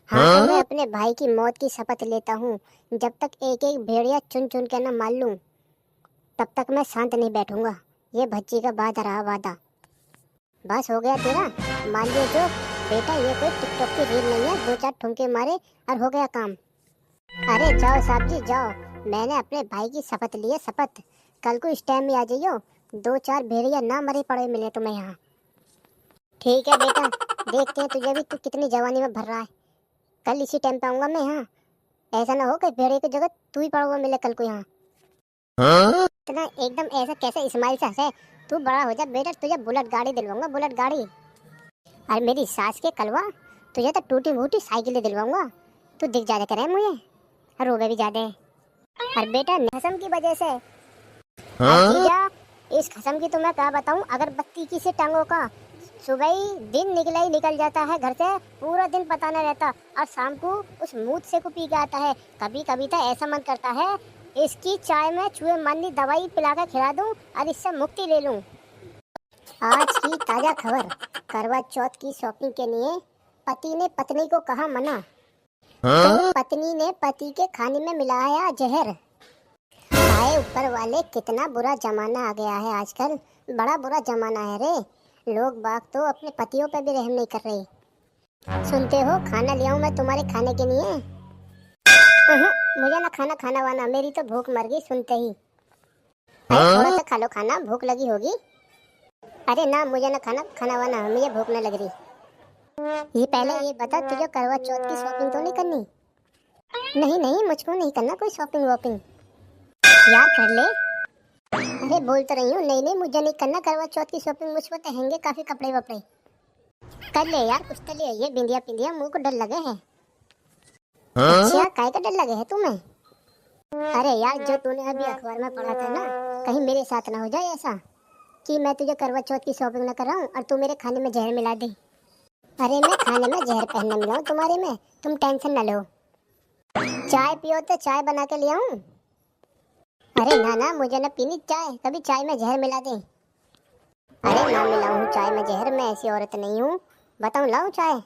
हाँ तो मैं अपने भाई की मौत की शपथ लेता हूँ। जब तक एक एक भेड़िया चुन चुन के न मार लूं, तब तक मैं शांत नहीं बैठूंगा। ये भज्जी का वादा रहा वादा। बस हो गया तेरा। मान लियो जो बेटा, ये कोई टिकटॉक की रील नहीं है, दो चार ठुमके मारे और हो गया काम। अरे जाओ साहब जी जाओ। मैंने अपने भाई की शपथ ली है, शपथ। कल को इस टाइम में आ जाइयो, दो चार भेड़िया ना मरे पड़े मिले तुम्हें यहाँ। ठीक है बेटा, देखते हैं तुझे भी, तू कितनी जवानी में भर रहा है। कल इसी टाइम पे आऊंगा मैं यहाँ। ऐसा ना हो कि भेड़िए की जगह तू ही पड़ा हुआ मिले कल को यहाँ। इतना एकदम ऐसा कैसे इस्माइल से हंसे। तू बड़ा हो जा बेटा, तुझे बुलेट गाड़ी दिलवाऊंगा, बुलेट गाड़ी। और मेरी सास के कलवा, तुझे तो टूटी फूटी साइकिल दिलवाऊंगा। तू दिख ज्यादा करे मुझे और रोवे भी ज्यादा। और बेटा कसम की वजह से जीजा, इस कसम की तुम्हें क्या बताऊं, अगर बत्ती की से टांगों का सुबह ही दिन निकला ही निकल जाता है घर से, पूरा दिन पता नहीं रहता, और शाम को उस मूत से को पी के आता है। कभी कभी तो ऐसा मन करता है इसकी चाय में चूहे मारनी दवाई पिला कर खिला दूं और इससे मुक्ति ले लूं। आज की ताजा खबर, करवा चौथ की शॉपिंग के लिए पति ने पत्नी को कहा मना, तो पत्नी ने पति के खाने में मिलाया जहर। हाय ऊपर वाले, कितना बुरा जमाना आ गया है आजकल। बड़ा बुरा जमाना है रे। लोग बाग तो अपने पतियों पर भी रहम नहीं कर रहे। सुनते हो, खाना ले आऊं मैं तुम्हारे खाने के लिए? मुझे ना खाना खाना वाना, मेरी तो भूख मर गई सुनते ही। अरे थोड़ा सा खा लो खाना, भूख लगी होगी। अरे ना, मुझे ना खाना खाना वाना, मुझे भूख नहीं लग रही। ये पहले ये बता, तुझे करवा चौथ की शॉपिंग तो नहीं करनी? नहीं नहीं, मुझको नहीं करना कोई शॉपिंग वॉपिंग। यार कर ले। अरे बोल तो रही हूँ, नहीं नहीं मुझे नहीं करना करवा चौथ की शॉपिंग, मुझको तो हैंगे काफी कपड़े वपड़े। कर ले यार कुछ तो ले, ये बिंदिया पिंदिया मुंह को डर लगे है। अच्छा काय का डर लगे है तुम्हें? अरे यार, जो तूने अभी अखबार में पढ़ा था ना, कहीं मेरे साथ ना हो जाए ऐसा कि मैं तुझे करवा चौथ की शॉपिंग ना कराऊं और तू मेरे खाने में जहर मिला दे। अरे मैं खाने में जहर पहनने मिलाऊं तुम्हारे में, तुम टेंशन ना लो। चाय पियो तो चाय बना के ले आऊं? अरे ना ना, मुझे ना पीनी चाय, कभी चाय में जहर मिला दे। अरे ना मिलाऊं चाय में जहर, मैं ऐसी औरत नहीं हूँ। बताऊं लाऊं चाय?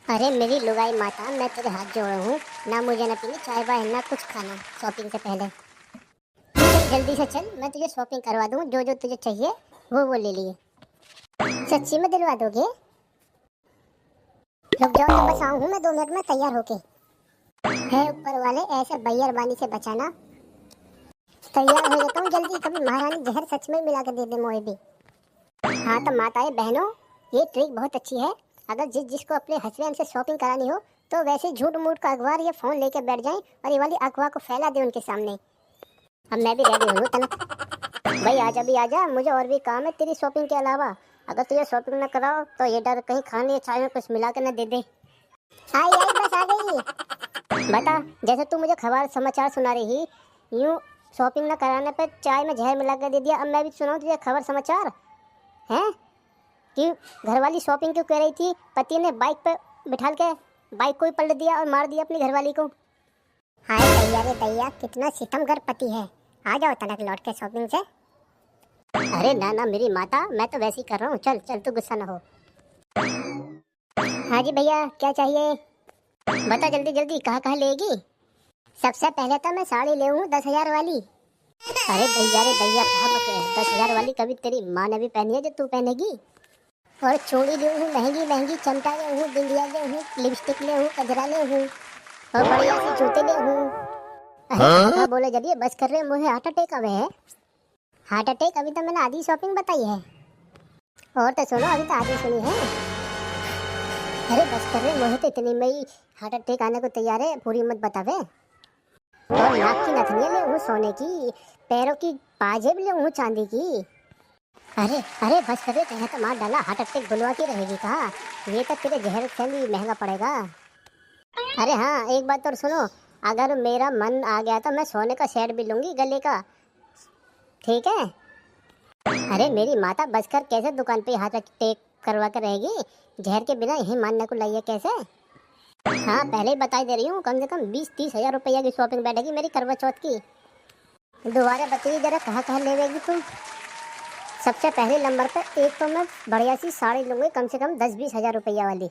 अरे मेरी लुगाई माता, मैं तेरे हाथ जोड़ा हूँ, ना मुझे ना पीनी चाय वाय ना कुछ खाना शॉपिंग से पहले। जल्दी से चल, मैं तुझे शॉपिंग करवा दूँ, जो जो तुझे चाहिए वो ले लिए। सच्ची में दिलवा दोगे? रुक जाओ तो बस आऊँ हूँ मैं 2 मिनट में तैयार होके। है ऊपर वाले, ऐसे बയ്यरबानी से बचाना। तैयार हो जाता हूँ जल्दी, कभी महारानी जहर सच में मिला के दे दे मोए भी। हाँ तो माताएं बहनों, ये ट्रिक बहुत अच्छी है। अगर जिसको अपने हस्बैंड से शॉपिंग करानी हो, तो वैसे झूठ मूठ का अखबार या फोन लेके बैठ जाएं और ये वाली अखबार को फैला दे उनके सामने। अब मैं भी रेडी हूँ तनक। भाई आजा भी आजा, मुझे और भी काम है तेरी शॉपिंग के अलावा। अगर तुझे शॉपिंग न कराओ तो ये डर कहीं खाने या चाय में कुछ मिला कर न दे दे। आई आई बस आ गई। बता, जैसे तू मुझे खबर समाचार सुना रही, यूं शॉपिंग न कराने पे चाय में जहर मिला कर दे दिया। अब मैं भी सुनाऊं तुझे खबर समाचार हैं कि घरवाली शॉपिंग क्यों कर रही थी, पति ने बाइक पे बिठा के बाइक को ही पलट दिया और मार दिया अपनी घरवाली को। हाय दैया रे दैया, कितना सितमगर पति है। आ जाओ तनक लौट के शॉपिंग से। अरे ना ना मेरी माता, मैं तो वैसे ही कर रहा हूँ, चल चल तू गुस्सा ना हो। हाँ जी भैया, क्या चाहिए? बता जल्दी जल्दी, कहाँ कहाँ लेगी? सबसे पहले तो मैं साड़ी ले हूँ 10,000 वाली। अरे दैया रे दैया, कहाँ बके 10,000 वाली? कभी तेरी माँ ने भी पहनी है जो तू पहनेगी? और चूड़ी ले हूँ महंगी महंगी, चमटा ले हूँ, बिंदिया ले हूँ, लिपस्टिक ले हूँ, कजरा ले हूँ, और बढ़िया सी जूते ले हूँ। अरे कहाँ बोले जब ये बस कर रहे, मुझे हार्ट अटैक आवे है। Heart attack? अभी तो मैंने आधी शॉपिंग बताई है। और तो सुनो, अभी तो आधी सुनी है। अरे बस कर रहे, मुझे तो इतनी में ही हार्ट अटैक आने को तैयार है, पूरी मत बतावे। और नाक की नथनियाँ ले हूँ सोने की, पैरों की पाजेब ले हूँ चांदी की। अरे अरे बस कर रहे, तेरे तो मार डाला, हार्ट अटैक बुलवाती रहेगी कहा? ये तो तेरे जहर से भी महंगा पड़ेगा। अरे हाँ एक बात और सुनो, अगर मेरा मन आ गया तो मैं सोने का सेट भी लूंगी गले का, ठीक है? अरे मेरी माता बस कर, कैसे दुकान पे हाथ टेक करवा कर रहेगी? जहर के बिना यही मानने को लाइए कैसे? हाँ पहले ही बता दे रही हूँ, कम से कम 20-30 हज़ार रुपया की शॉपिंग बैठेगी मेरी करवा चौथ की। दोबारा बताइए जरा, कहाँ कहाँ लेवेगी तुम? सबसे पहले नंबर पर एक तो मैं बढ़िया सी साड़ी लूँगी, कम से कम 10-20 हज़ार रुपया वाली।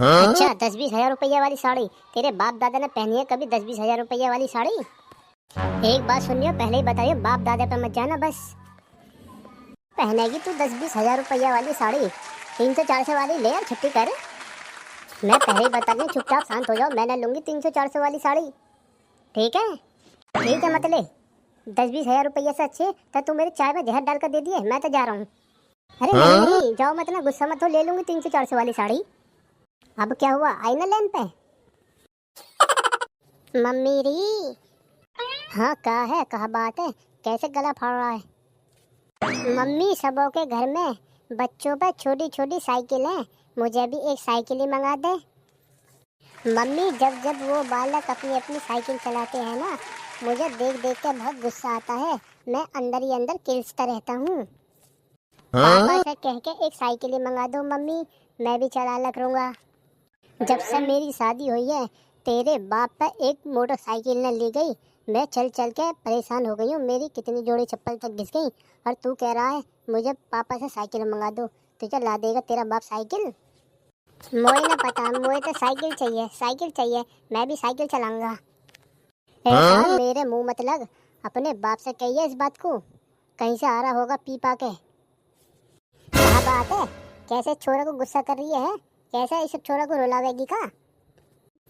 अच्छा 10-20 हजार रुपया वाली साड़ी तेरे बाप दादा ने पहनी है कभी? 10-20 हजार रुपया वाली साड़ी? एक बात सुनियो, पहले ही बताइयो, बाप दादा पे मत जाना बस। पहनेगी तू 10-20 हजार रुपया वाली साड़ी? 300-400 वाली ले यार, छुट्टी कर। मैं पहले ही बता रही हूँ, चुपचाप शांत हो जाओ। मैं ना लूंगी 300-400 वाली साड़ी, ठीक है? ठीक है मत ले। 10-20 हजार रुपया से अच्छे तो तू मेरी चाय में जहर डाल कर दे दिए। मैं तो जा रहा हूँ। अरे नहीं नहीं, जाओ मत ना, गुस्सा मत हो, ले लूंगी 300-400 वाली साड़ी। अब क्या हुआ, आई ना लेन पे? मम्मी री। हाँ कहा है, कहा बात है, कैसे गला फाड़ रहा है? मम्मी सबों के घर में बच्चों पर छोटी छोटी साइकिल है, मुझे भी एक साइकिल ही मंगा दे। मम्मी जब जब वो बालक अपनी अपनी साइकिल चलाते हैं ना, मुझे देख देख के बहुत गुस्सा आता है। मैं अंदर ही अंदर किलसता रहता हूँ। पापा से कह के एक साइकिल ही मंगा दो मम्मी, मैं भी चलाना करूँगा। जब से मेरी शादी हुई है तेरे बाप पर एक मोटरसाइकिल न ली गई। मैं चल चल के परेशान हो गई हूँ, मेरी कितनी जोड़ी चप्पल तक घिस गई। और तू कह रहा है मुझे पापा से साइकिल मंगा दो। तुझे ला देगा तेरा बाप साइकिल? मोए ना पता, मोए तो साइकिल चाहिए, साइकिल चाहिए। मैं भी साइकिल चलाऊंगा। ऐसा मेरे मुंह मत लग, अपने बाप से कहिए इस बात को, कहीं से आ रहा होगा पी पा के। क्या बात है, कैसे छोरा को गुस्सा कर रही है? कैसे इस छोरा को रुलावेगी का?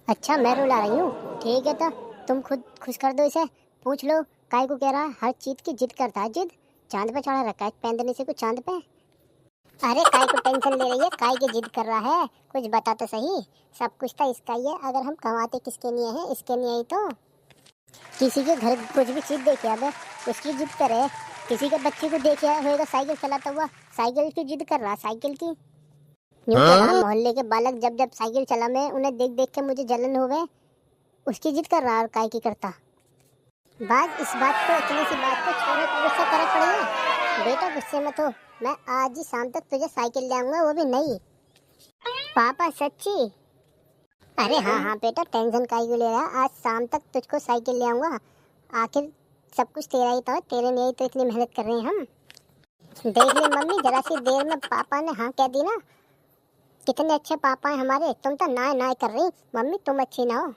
अच्छा मैं रुला रही हूँ, ठीक है तो तुम खुद खुश कर दो इसे। पूछ लो काय को कह रहा है, हर चीज की जिद करता है। जिद चांद पे चढ़ा रखा है, पैंदने से कुछ चांद पे। अरे काय को टेंशन ले रही है, काय की जिद कर रहा है? कुछ बता तो सही। सब कुछ तो इसका ही है, अगर हम कमाते किसके लिए हैं? इसके लिए ही तो। किसी के घर कुछ भी चीज देखे अब उसकी जिद करे। किसी के बच्चे को देखे होगा साइकिल चलाता हुआ, साइकिल की जिद कर रहा, साइकिल की। यूं कह रहा मोहल्ले के बालक जब जब साइकिल चला, मैं उन्हें देख देख के मुझे जलन हो गए, उसकी जिद कर रहा और काय की करता। बात इस बात को, इतनी सी बात को छोरे को गुस्सा करना पड़ेगा? बेटा गुस्से मत हो, मैं आज ही शाम तक तुझे साइकिल ले आऊंगा, वो भी नई। पापा सच्ची? अरे हाँ हाँ बेटा, टेंशन काहे क्यों ले रहा है? आज शाम तक तुझको साइकिल ले आऊंगा। आखिर सब कुछ तेरा ही तो है, तेरे लिए ही तो इतनी मेहनत कर रहे हैं हम। देख ले मम्मी, जरा सी देर में पापा ने हाँ कह दी ना। कितने अच्छे पापा हैं हमारे, तुम तो नाय नाय कर रही। मम्मी तुम अच्छी ना हो।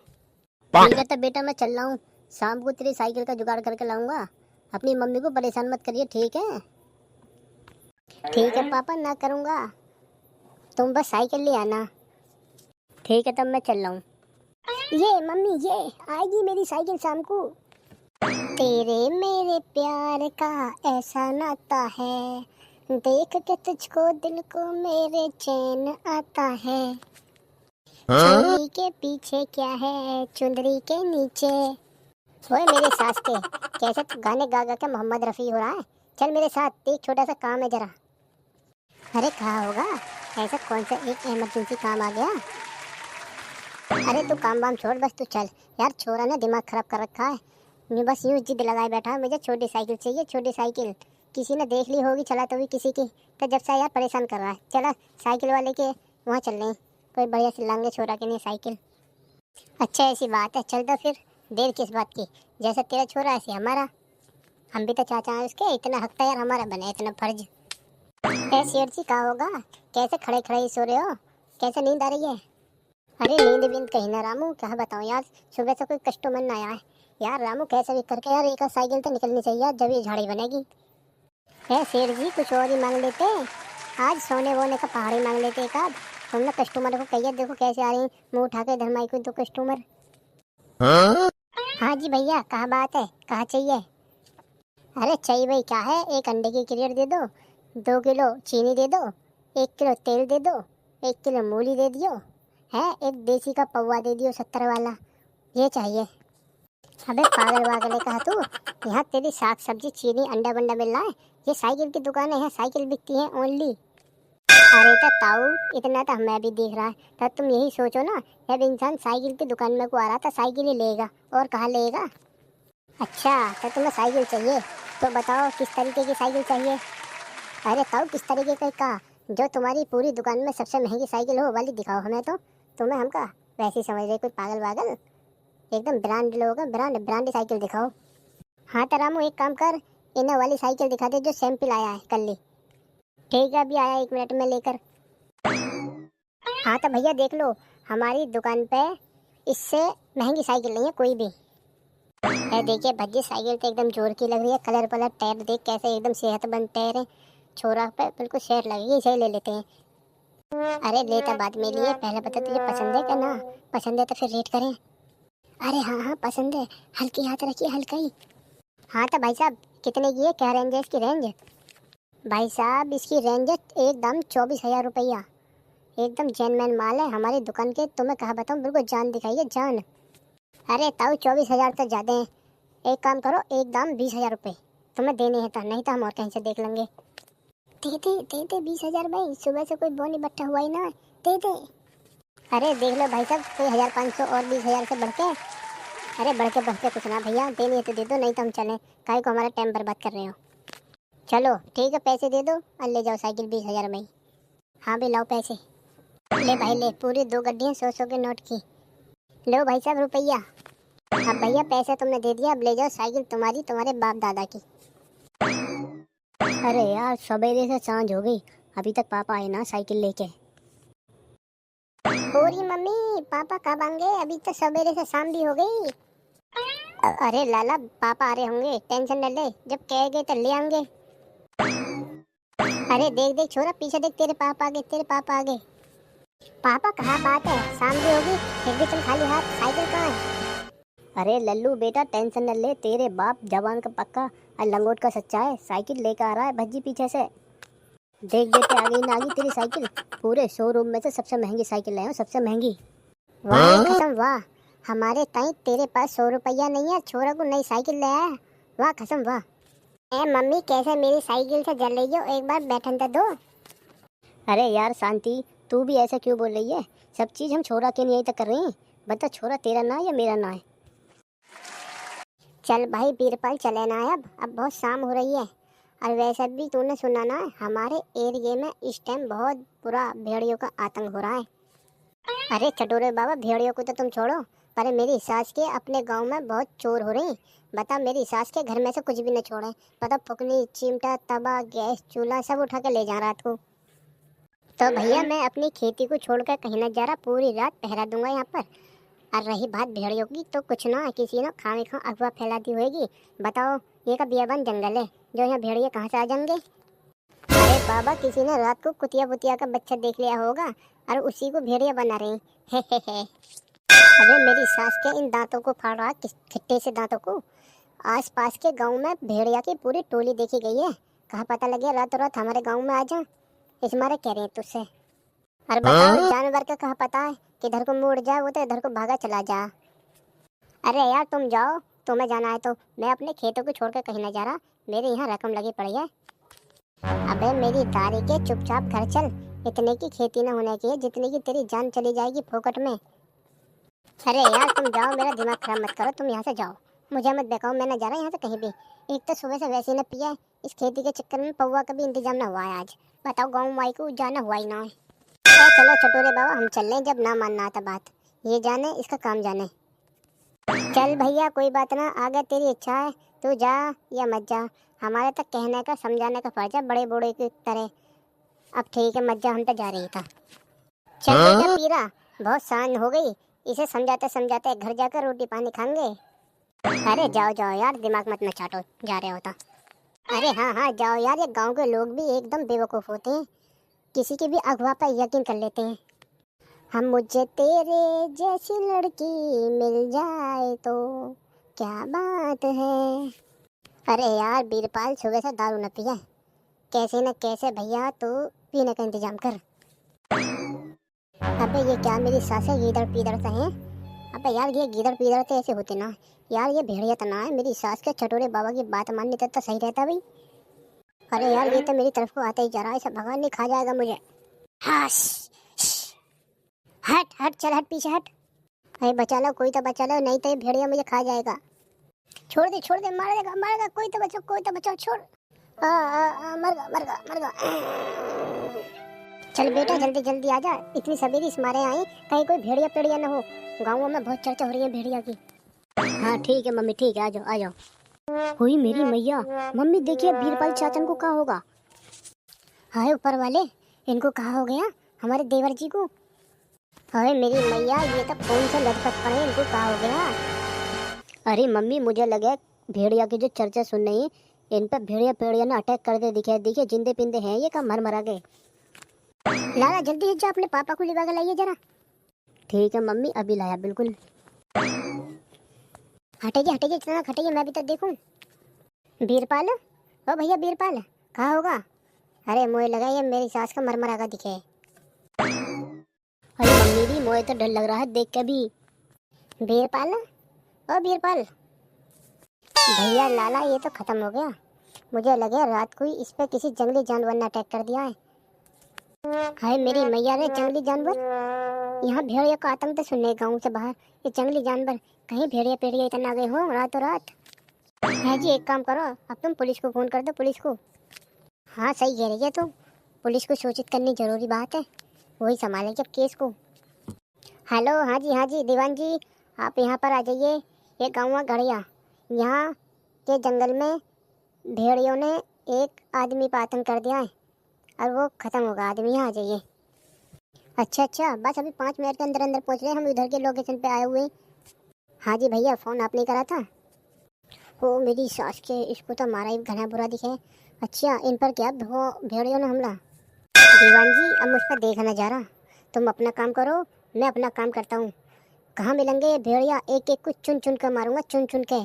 ठीक है तो बेटा मैं चल रहा हूँ, शाम को तेरी साइकिल का जुगाड़ करके लाऊंगा। अपनी मम्मी को परेशान मत करिए, ठीक है? ठीक है पापा, ना करूँगा, तुम बस साइकिल ले आना। ठीक है तब मैं चल रहा हूँ। ये मम्मी, ये आएगी मेरी साइकिल शाम को। तेरे मेरे प्यार का ऐसा नाता है, देख के तुझको दिल को मेरे चैन आता है। चोली के पीछे क्या है, चुंदरी के नीचे। ओए मेरे सास के, कैसे तू गाने गा गा के मोहम्मद रफ़ी हो रहा है? चल मेरे साथ, एक छोटा सा काम है जरा। अरे कहाँ होगा, ऐसा कौन सा एक इमरजेंसी काम आ गया? अरे तू काम वाम छोड़, बस तू चल। यार छोरा ने दिमाग खराब कर रखा है, मैं बस यूं जिद लगाए बैठा है, मुझे छोटी साइकिल चाहिए, छोटी साइकिल। किसी ने देख ली होगी चलाते हुए किसी की, तो जब से यार परेशान कर रहा है। चला साइकिल वाले के वहाँ चल रहे हैं, कोई बढ़िया सी लाएंगे छोरा के लिए साइकिल। अच्छा ऐसी बात है, चल दो फिर, देर किस बात की? जैसे तेरा छोरा ऐसे हमारा, हम भी तो चाचा हैं उसके, इतना हक तो यार हमारा बने, इतना फर्ज। ऐसी अर्जी कहा होगा, कैसे खड़े खड़े ही सो रहे हो? कैसे नींद आ रही है? अरे नींद बींद कहीं ना रामू, क्या बताऊँ यार, सुबह से कोई कस्टमर ना आया है यार। रामू कैसे भी करके यार एक साइकिल तो निकलनी चाहिए यार, जब ये झाड़ी बनेगी। है शेर जी, कुछ और ही मांग लेते, आज सोने वोने का पहाड़ी मांग लेते एक आध। तुमने कस्टमर को कहिए, देखो कैसे आ रही, मुंह उठा के इधर माई को दो कस्टमर। हाँ जी भैया, कहाँ बात है, कहाँ चाहिए? अरे चाहिए भाई क्या है, एक अंडे की क्रेट दे दो, 2 किलो चीनी दे दो, 1 किलो तेल दे दो, 1 किलो मूली दे दियो, है एक देसी का पौवा दे दियो 70 वाला, ये चाहिए। अबे पागल वागल कहा तू, यहाँ तेरी साग सब्जी चीनी अंडा बंडा मिल रहा है? ये साइकिल की दुकान है, यहाँ साइकिल बिकती है ओनली। अरे तो ताऊ, इतना तो मैं भी देख रहा है, तो तुम यही सोचो ना, जब इंसान साइकिल की दुकान में को आ रहा था साइकिल ही लेगा, और कहाँ लेगा? अच्छा तो तुम्हें साइकिल चाहिए, तो बताओ किस तरीके की साइकिल चाहिए? अरे ताऊ किस तरीके का, जो तुम्हारी पूरी दुकान में सबसे महंगी साइकिल हो वाली दिखाओ हमें तो। तुम्हें हमका वैसे ही समझ रहे, कोई पागल वागल, एकदम ब्रांड लोग, ब्रांड ब्रांड साइकिल दिखाओ। हाँ तो रामू एक काम कर, इन्हें वाली साइकिल दिखा दे जो सैंपल आया है कल ही। ठीक है अभी आया, 1 मिनट में लेकर। हाँ तो भैया देख लो, हमारी दुकान पे इससे महंगी साइकिल नहीं है कोई भी। है देखिए भज्जी, साइकिल तो एकदम जोर की लग रही है। कलर पलर टायर देख कैसे एकदम सेहतमंद टायर है। छोरा पे बिल्कुल शेर लगेगी, इसे ले लेते हैं। अरे लेता बाद में लिए, पहले बता तुझे पसंद है क्या ना? पसंद है तो फिर रेट करें। अरे हाँ हाँ पसंद है, हल्की हाथ रखिए, हल्का ही। हाँ तो भाई साहब कितने की है, क्या रेंज है इसकी रेंज? भाई साहब इसकी रेंज है एकदम 24,000 रुपया। एकदम जेनमैन माल है हमारी दुकान के, तुम्हें कहा बताऊँ, बिल्कुल जान दिखाइए जान। अरे ताऊ 24,000 तो ज़्यादा है, एक काम करो एकदम 20,000 रुपये तुम्हें देने हैं तो, नहीं तो हम और कहीं से देख लेंगे। दे दे 20,000 भाई, सुबह से कोई बोनी बट्टा हुआ ही ना, दे दे। अरे देख लो भाई साहब, कोई 1,500 और 20,000 से बढ़ के? अरे बढ़ के कुछ ना भैया, देनी है तो दे दो, नहीं तो हम चलें, काहे को हमारा टाइम बर्बाद कर रहे हो। चलो ठीक है, पैसे दे दो और ले जाओ साइकिल 20,000 में। हाँ भाई लाओ पैसे। ले भाई ले, पूरी 2 गड्डियाँ 100-100 के नोट की। लो भाई साहब रुपया। अब भैया पैसे तुमने दे दिया, अब ले जाओ साइकिल तुम्हारी, तुम्हारे बाप दादा की। अरे यार सवेरे से सांझ हो गई, अभी तक पापा आए ना साइकिल लेके। पूरी मम्मी पापा कब आएंगे, अभी तो सवेरे से शाम भी हो गई। अरे लाला पापा आ रहे होंगे, टेंशन न ले, जब कह गए तो ले आएंगे। अरे देख देख छोरा, पीछे देख, तेरे पापा आ गए, तेरे पापा आ गए। पापा कहाँ बात है, शाम भी होगी फिर भी तुम खाली हाथ, साइकिल कहाँ है? अरे लल्लू बेटा टेंशन न ले, तेरे बाप जवान का पक्का और लंगोट का सच्चा है, साइकिल लेकर आ रहा है भज्जी पीछे से। देख देते आ गई ना, आ गई तेरी साइकिल। पूरे शोरूम में से सबसे महंगी साइकिल लाया हूँ, सबसे महंगी। वाह कसम वाह, हमारे ताई तेरे पास 100 रुपया नहीं है, छोरा को नई साइकिल लाया। वाह कसम वाह। ए मम्मी कैसे मेरी साइकिल से जल रही हो, एक बार बैठन तो दो। अरे यार शांति, तू भी ऐसा क्यों बोल रही है? सब चीज़ हम छोरा के लिए तो कर रहे हैं, बता छोरा तेरा ना है या मेरा ना है? चल भाई बीरपाल चले ना, अब बहुत शाम हो रही है। और वैसे भी तूने सुना ना, हमारे एरिया में इस टाइम बहुत बुरा भेड़ियों का आतंक हो रहा है। अरे चटोरे बाबा, भेड़ियों को तो तुम छोड़ो, पर मेरी सास के अपने गांव में बहुत चोर हो रही। बता मेरी सास के घर में से कुछ भी न छोड़े, पता फुकनी चिमटा तवा गैस चूल्हा सब उठा के ले जा रात को। तो भैया मैं अपनी खेती को छोड़कर कहीं न जा रहा, पूरी रात पहरा दूंगा यहाँ पर। और रही बात भेड़ियों की, तो कुछ ना किसी ने खाने खा अफवाह फैलाती होगी। बताओ ये का बियाबान जंगल है, जो यहाँ भेड़िए कहाँ से आ जाएंगे? अरे बाबा किसी ने रात को कुतिया बुतिया का बच्चा देख लिया होगा और उसी को भेड़िया बना रही। हे। अबे मेरी सास के इन दांतों को फाड़ रहा, किस खिट्टे से दांतों को। आस पास के गांव में भेड़िया की पूरी टोली देखी गई है, कहाँ पता लगे रातों रात हमारे गांव में आ जा, इस मारे कह रहे हैं तुझसे। अरे बताओ जानवर का कहाँ पता है, किधर को मुड़ जाए वो तो इधर को भागा चला जा। अरे यार तुम जाओ, तुम्हें जाना है तो, मैं अपने खेतों को छोड़कर कहीं ना जा रहा, मेरे यहाँ रकम लगी पड़ी है। अबे मेरी दारी के चुपचाप घर चल, इतने की खेती न होने की है जितने की तेरी जान चली जाएगी फोकट में। अरे यार तुम जाओ, मेरा दिमाग खराब मत करो, तुम यहाँ से जाओ, मुझे मत बेकाओ, मैं न जा रहा यहाँ से कहीं भी। एक तो सुबह से वैसे ही न पिया है, इस खेती के चक्कर में पौवा का भी इंतजाम न हुआ है आज। बताओ गाँव माई को जाना हुआ ही ना है। चलो चटोरे बाबा हम चल रहे, जब ना मानना आता बात, ये जाने इसका काम जाने। चल भैया कोई बात ना, आगे तेरी इच्छा है, तू जा या मत जा, हमारे तक कहने का समझाने का फर्ज है बड़े बूढ़े की तरह। अब ठीक है मत जा, हम तो जा रही था। चल बेटा पीरा, बहुत सांझ हो गई, इसे समझाते समझाते घर जाकर रोटी पानी खाएंगे। अरे जाओ जाओ यार, दिमाग मत न चाटो, जा रहे होता। अरे हाँ हाँ जाओ यार, ये गांव के लोग भी एकदम बेवकूफ़ होते हैं, किसी की भी अगवा पर यकीन कर लेते हैं। हम मुझे तेरे जैसी लड़की मिल जाए तो क्या बात है। अरे यार बीरपाल सुबह से दारू न पिया, कैसे न कैसे भैया तो पीने का इंतजाम कर। अबे ये क्या मेरी सासें गीदड़ पीदड़ से हैं? अबे यार ये गीदड़ पीदड़ तो ऐसे होते ना यार, ये भेड़िया तो ना है, मेरी सास के चटोरे बाबा की बात मानने तक तो सही रहता भाई। अरे यार ये तो मेरी तरफ को आता ही जा रहा है, ऐसा भगवान नहीं खा जाएगा मुझे। हाँ हट हट चल हट पीछे हट। अरे बचा लो, कोई तो बचा लो, नहीं तो ये भेड़िया मुझे खा जाएगा। छोड़ दे मारेगा, कोई तो बचाओ छोड़। मर गया। चल बेटा जल्दी जल्दी आ जा, इतनी सवेरे इस मारे आई, कहीं कोई भेड़िया पेड़िया ना हो, गाँव में बहुत चर्चा हो रही है भेड़िया की। हाँ ठीक है मम्मी ठीक है, आ जाओ। हुई मेरी मैया, मम्मी देखिए बीरपाल चाचन को कहा होगा। हाय ऊपर वाले, इनको कहा हो गया हमारे देवर जी को। अरे मेरी मैया, ये तो कौन से लटपट पड़े, इनको क्या हो गया? अरे मम्मी, मुझे लगे भेड़िया की जो चर्चा सुन रही, इन पर भेड़िया पेड़िया ने अटैक कर दे। दिखे दिखे जिंदे पिंदे हैं ये, का मर मरा गए। लाला जल्दी जा, अपने पापा को लिवा के लाइए जरा। ठीक है मम्मी, अभी लाया। बिल्कुल हटेगी हटेगी, इतना हटेगी, मैं भी तो देखूं। बीरपाल, ओ भैया बीरपाल, कहाँ होगा? अरे मुझे लगा ये मेरी सास का मरमरा का दिखे। अरे मम्मी भी, मुझे तो डर लग रहा है देख के भी। बीरपाल, ओ बीरपाल। भैया लाला, ये तो खत्म हो गया। मुझे लगे रात को ही इस पे किसी जंगली जानवर ने अटैक कर दिया है। हाय मेरी मैया रे, जंगली जानवर! यहाँ भेड़िया का आतंक तो सुनने गाँव से बाहर, ये जंगली जानवर कहीं भेड़िया पेड़िया इतना आ गए हो रातों रात। है जी, एक काम करो, अब तुम पुलिस को फोन कर दो, पुलिस को। हाँ सही कह रही है तुम, पुलिस को सूचित करनी जरूरी बात है, वही संभाले जब केस को। हेलो, हाँ जी दीवान जी, आप यहाँ पर आ जाइए। ये गाँव है गढ़िया, यहाँ के जंगल में भेड़ियों ने एक आदमी पर आतंक कर दिया है और वो ख़त्म होगा। आदमी यहाँ आ जाइए। अच्छा, बस अभी 5 मिनट के अंदर अंदर पहुँच रहे हैं हम, इधर के लोकेशन पे आए हुए। हाँ जी भैया, फ़ोन आपने करा था। ओ मेरी सास के, इसको तो मारा ही घना बुरा दिखे। अच्छा, इन पर क्या भेड़ियों ने हमला? दीवान जी, अब मुझ पर देखा न जा रहा, तुम अपना काम करो, मैं अपना काम करता हूँ। कहाँ मिलेंगे ये भेड़िया? एक एक को चुन चुन कर मारूंगा, चुन चुन के।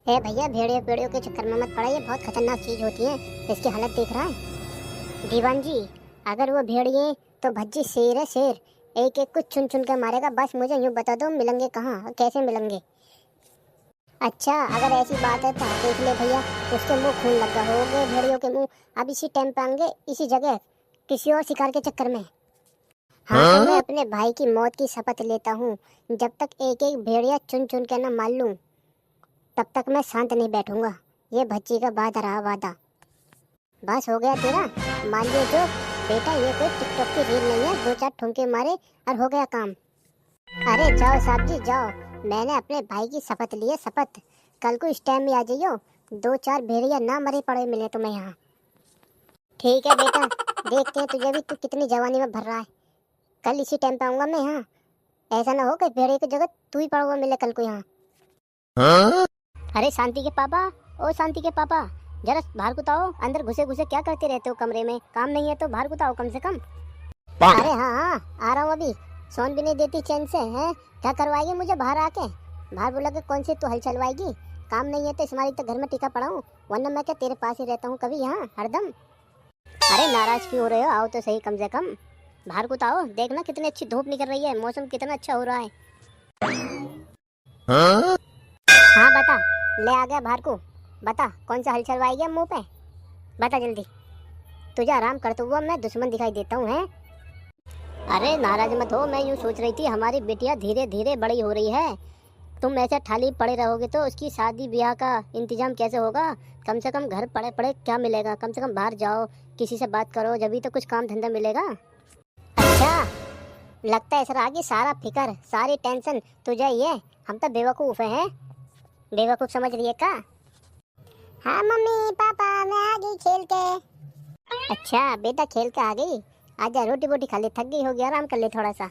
है भैया, भेड़िया पेड़ियों के चक्कर में मत पड़ा, ये बहुत खतरनाक चीज़ होती है, इसकी हालत देख रहा है। दीवान जी, अगर वो भेड़िए तो भज्जी शेर है, शेर, एक एक को चुन चुन कर मारेगा। बस मुझे यूँ बता दो मिलेंगे कहाँ, कैसे मिलेंगे? अच्छा, अगर ऐसी बात है तो देख ले भैया, उसके मुंह खून लगा हो गए भेड़ियों के मुंह। अब इसी टाइम पे आएंगे, इसी जगह, किसी और शिकार के चक्कर में। हाँ तो मैं अपने भाई की मौत की शपथ लेता हूँ, जब तक एक एक भेड़िया चुन चुन के न मार लूँ, तब तक मैं शांत नहीं बैठूंगा। ये भज्जी का वादा रहा, वादा। बस हो गया तेरा, मान लियो जो बेटा, ये कोई टिकटॉक की रील नहीं है, 2-4 ठुमके मारे और हो गया काम। अरे जाओ साहब जी जाओ, मैंने अपने भाई की शपथ ली है, शपथ। कल को इस टाइम में आ जाइयो, 2-4 भेड़िया ना मरे पड़े मिले तुम्हें यहाँ। ठीक है बेटा, देखते हैं तुझे भी, तू कितनी जवानी में भर रहा है। कल इसी टाइम पे आऊंगा मैं यहाँ, ऐसा ना हो कि भेड़िया की जगह तू ही पड़ा हुआ मिले कल को यहाँ। अरे शांति के पापा, ओ शांति के पापा, जरा बाहर को आओ। अंदर घुसे घुसे क्या करते रहते हो कमरे में? काम नहीं है तो बाहर को आओ कम से कम। अरे हाँ, आ रहा हूँ अभी। सोन भी नहीं देती चैन से, है क्या करवाएगी मुझे बाहर आके? बाहर बोला कि कौन सी तू हल चलवाएगी? काम नहीं है तो इसमारी तो घर में टिका पड़ा हूँ, वरना मैं क्या तेरे पास ही रहता हूँ कभी यहाँ हरदम। अरे नाराज क्यों हो रहे हो? आओ तो सही कम से कम, बाहर को आओ। देखना कितनी अच्छी धूप निकल रही है, मौसम कितना अच्छा हो रहा है। हाँ बता, ले आ गया बाहर को, बता कौन सा हल चलवाएगी मुँह पे, बता जल्दी। तुझे आराम करते हुआ मैं दुश्मन दिखाई देता हूँ, है? अरे नाराज मत हो, मैं यूँ सोच रही थी हमारी बेटियाँ धीरे धीरे बड़ी हो रही है, तुम ऐसे थाली पड़े रहोगे तो उसकी शादी ब्याह का इंतजाम कैसे होगा? कम से कम घर पड़े पड़े क्या मिलेगा? कम से कम बाहर जाओ, किसी से बात करो, जब भी तो कुछ काम धंधा मिलेगा। अच्छा, लगता है सर आगे सारा फिकर, सारी टेंशन तुझे ही है, हम तो बेवकूफ़ हैं। बेवकूफ़ समझ रही है क्या? हाँ मम्मी पापा, मैं आ गई खेल के। अच्छा बेटा, खेल के आ गई, आजा रोटी वोटी खा ले, थक गई होगी, आराम कर ले थोड़ा सा।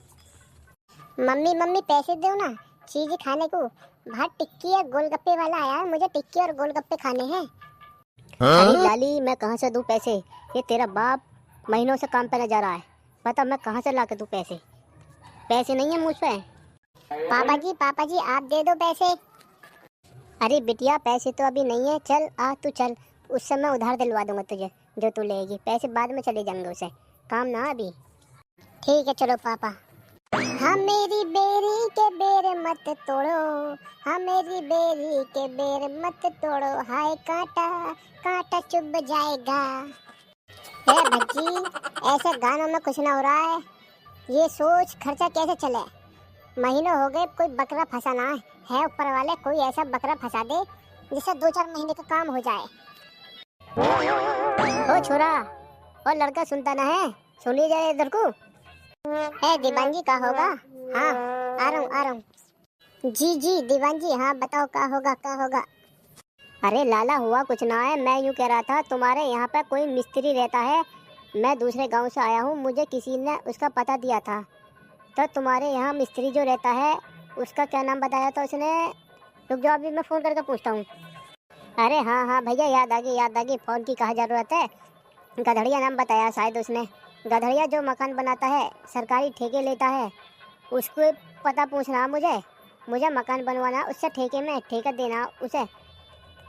मम्मी पैसे दो ना, चीज़ खाने को। बाहर टिक्की और गोलगप्पे वाला आया है, मुझे टिक्की और गोलगप्पे खाने हैं। अरे लाली, मैं कहाँ से दूँ पैसे? ये तेरा बाप महीनों से काम पे न जा रहा है, पता मैं कहाँ से ला के दूँ पैसे? पैसे नहीं है मुझ पे। पापा जी आप दे दो पैसे। अरे बिटिया, पैसे तो अभी नहीं है, चल आ तू चल, उस समय उधार दिलवा दूंगा तुझे जो तू लेगी, पैसे बाद में चले जाएंगे उसे, काम ना अभी। ठीक है चलो पापा। हाँ मेरी बेरी के बेर मत तोड़ो, हाँ मेरी बेरी के बेर मत तोड़ो, हाय कांटा कांटा चुभ जाएगा। हे भज्जी, ऐसे गानों में कुछ ना हो रहा है, ये सोच खर्चा कैसे चले। महीनों हो गए कोई बकरा फंसाना है, ऊपर वाले कोई ऐसा बकरा फंसा दे जिससे 2-4 महीने का काम हो जाए। ओ छोरा, और लड़का सुनता ना है, सुन ही जाए इधर को। है दीवान जी, का होगा? हाँ आ रहा हूँ। जी दीवान जी, हाँ बताओ का होगा। अरे लाला, हुआ कुछ ना है, मैं यूँ कह रहा था तुम्हारे यहाँ पे कोई मिस्त्री रहता है, मैं दूसरे गांव से आया हूँ, मुझे किसी ने उसका पता दिया था, तो तुम्हारे यहाँ मिस्त्री जो रहता है उसका क्या नाम बताया था उसने? रुक जाओ, अभी मैं फ़ोन करके पूछता हूँ। अरे हाँ हाँ भैया, याद आ गई, फ़ोन की कहाँ ज़रूरत है। गधड़िया नाम बताया शायद उसने। गधड़िया जो मकान बनाता है, सरकारी ठेके लेता है, उसको पता पूछना मुझे मकान बनवाना, उससे ठेके में ठेका देना उसे।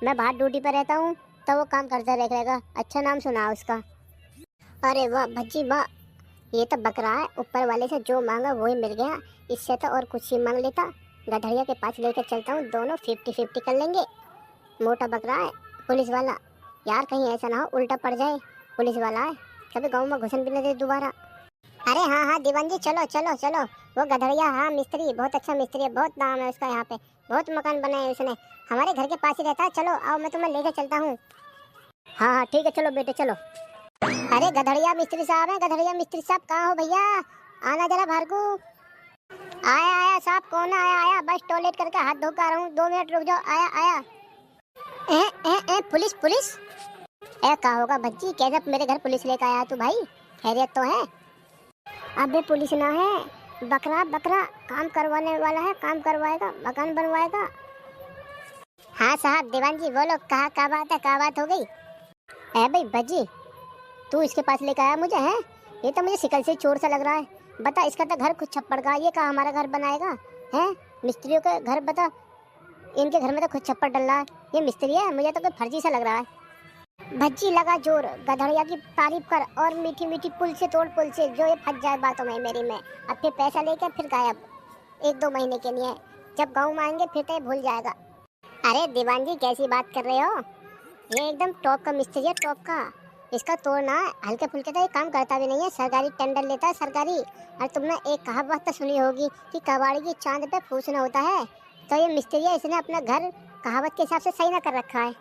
मैं बाहर ड्यूटी पर रहता हूँ तो वो काम करता रहेगा। अच्छा नाम सुना उसका। अरे वाह भज्जी वाह, ये तो बकरा है, ऊपर वाले से जो मांगा वही मिल गया। इससे तो और कुछ ही मांग लेता। गधड़िया के पास लेकर चलता हूँ, दोनों 50-50 कर लेंगे। मोटा बकरा है, पुलिस वाला। यार कहीं ऐसा ना हो उल्टा पड़ जाए, पुलिस वाला है, कभी गाँव में घुसन भी न दे दोबारा। अरे हाँ हाँ दीवान जी, चलो चलो चलो। वो गधड़िया, हाँ मिस्त्री, बहुत अच्छा मिस्त्री है, बहुत नाम है उसका यहाँ पे, बहुत मकान बनाए हैं उसने, हमारे घर के पास ही रहता है। चलो आओ, मैं तुम्हें लेकर चलता हूँ। हाँ हाँ ठीक है, चलो बेटे चलो। अरे गधड़िया मिस्त्री साहब है, गधड़िया मिस्त्री साहब कहाँ हो भैया? आना जरा बाहर को। आया आया साहब, कौन आया? बस टॉयलेट करके हाथ धो कर आ रहा हूँ, 2 मिनट रुक जाओ। आया। ए पुलिस पुलिस। क्या होगा भज्जी, कैसे मेरे घर पुलिस लेकर आया तू भाई? खैरियत तो है? अबे पुलिस ना है, बकरा काम करवाने वाला है, काम करवाएगा, मकान बनवाएगा। हाँ साहब, दीवान जी बोलो, कहाँ क्या बात है, क्या बात हो गई? भाई भज्जी, तू इसके पास लेकर आया मुझे? है ये तो मुझे शिकल से चोर सा लग रहा है। बता, इसका तो घर खुद छप्पड़ का, ये कहाँ हमारा घर बनाएगा? है मिस्त्रियों का घर, बता, इनके घर में तो खुद छप्पड़ डल रहा है। ये मिस्त्री है? मुझे तो कोई फर्जी सा लग रहा है। भज्जी लगा जोर, गधड़िया की तारीफ कर, और मीठी मीठी पुल से तोड़, पुल से जो ये फंस जाए बातों में मेरी में। अब फिर पैसा लेकर फिर गायब, 1-2 महीने के लिए। जब गाँव में आएंगे फिर तो ये भूल जाएगा। अरे दीवान जी कैसी बात कर रहे हो? ये एकदम टॉप का मिस्त्री है, टॉप का। इसका तोड़ना हल्के फुल्के तो ये काम करता भी नहीं है, सरकारी टेंडर लेता है, सरकारी। और तुमने एक कहावत तो सुनी होगी कि कबाड़ी की चांद पे फूसना होता है। तो ये मिस्त्री है, इसने अपना घर कहावत के हिसाब से सही ना कर रखा है।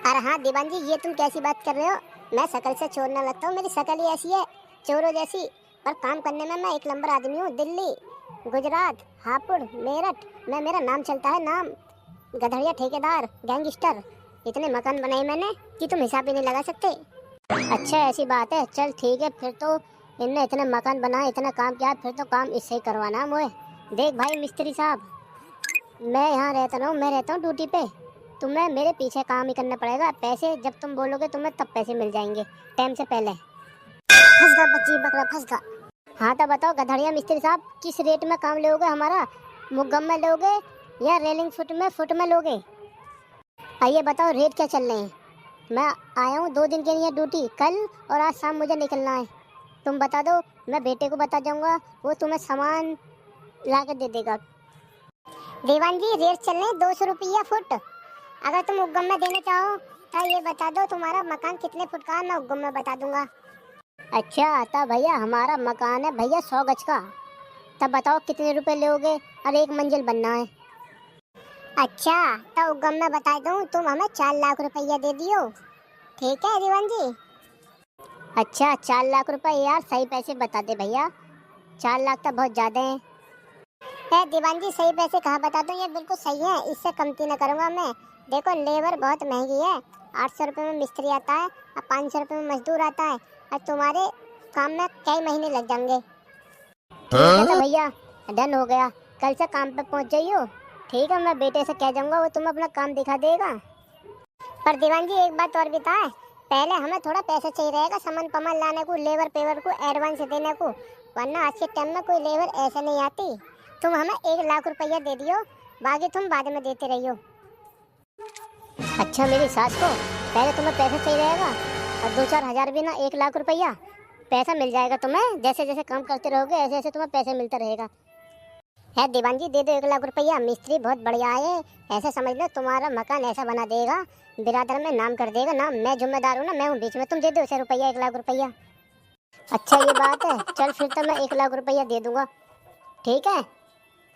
अरे हाँ दीवान जी, ये तुम कैसी बात कर रहे हो? मैं शकल से चोर ना लगता हूँ, मेरी शकल ही ऐसी है, चोरों जैसी। पर काम करने में मैं 1 नंबर आदमी हूँ। दिल्ली, गुजरात, हापुड़, मेरठ में मेरा नाम चलता है, नाम। गधड़िया ठेकेदार, गैंगस्टर, इतने मकान बनाए मैंने कि तुम हिसाब ही नहीं लगा सकते। अच्छा ऐसी बात है, चल ठीक है, फिर तो इनने इतने मकान बनाए, इतना काम किया, फिर तो काम इससे ही करवाना है मुझे। देख भाई मिस्त्री साहब, मैं यहाँ रहता ना हूँ, मैं रहता हूँ ड्यूटी पे, तुम्हें मेरे पीछे काम ही करना पड़ेगा। पैसे जब तुम बोलोगे तुम्हें तब पैसे मिल जाएंगे, टाइम से पहले। फंस गया बच्ची, बकरा फंस गया। हाँ तो बताओ गधड़िया मिस्त्री साहब, किस रेट में काम लोगे हमारा? मुग्गम में लोगे या रेलिंग फुट में लोगे? आइए बताओ रेट क्या चल रहे हैं। मैं आया हूँ 2 दिन के लिए ड्यूटी, कल और आज शाम मुझे निकलना है। तुम बता दो, मैं बेटे को बता जाऊँगा, वो तुम्हें सामान ला के दे देगा। दीवान जी रेट चल रहे 200 रुपया फुट। अगर तुम उद्गम में देना चाहो तो ये बता दो तुम्हारा मकान कितने फुट का है, मैं उद्गम में बता दूंगा। अच्छा आता भैया, हमारा मकान है भैया 100 गज का। तब बताओ कितने रुपए लोगे? और 1 मंजिल बनना है। अच्छा तो उद्गम में बता दूं, तुम हमें 4 लाख रुपया दे दियो, ठीक है दीवान जी? अच्छा 4 लाख रुपए, यार सही पैसे बता दे भैया, 4 लाख तो बहुत ज़्यादा है। दीवान जी सही पैसे कहाँ बता दूं, ये बिल्कुल सही है, इससे कमती न करूँगा मैं। देखो लेबर बहुत महंगी है, 800 रुपये में मिस्त्री आता है और 500 रुपये में मजदूर आता है, और तुम्हारे काम में कई महीने लग जाएंगे। ठीक है तो भैया डन हो गया, कल से काम पे पहुंच जाइयो। ठीक है, मैं बेटे से कह जाऊंगा, वो तुम्हें अपना काम दिखा देगा। पर दीवान जी एक बात और बताए, पहले हमें थोड़ा पैसा चाहिए रहेगा सामान पमान लाने को, लेबर पेवर को एडवांस देने को, वरना आज के टाइम में कोई लेबर ऐसे नहीं आती। तुम हमें 1 लाख रुपया दे दियो, बाकी तुम बाद में देते रहियो। अच्छा मेरी सास को पहले तुम्हें पैसा चाहिए रहेगा, और 2-4 हज़ार भी ना, 1 लाख रुपया पैसा मिल जाएगा तुम्हें। जैसे जैसे काम करते रहोगे ऐसे ऐसे तुम्हें पैसे मिलता रहेगा। है दीवान जी दे दो 1 लाख रुपया, मिस्त्री बहुत बढ़िया है, ऐसे समझ लो तुम्हारा मकान ऐसा बना देगा, बिरादर में नाम कर देगा नाम। मैं जिम्मेदार हूँ ना, मैं हूँ बीच में, तुम दे दो उसे रुपया, 1 लाख रुपया। अच्छा ये बात है, चल फिर तो मैं 1 लाख रुपया दे दूंगा। ठीक है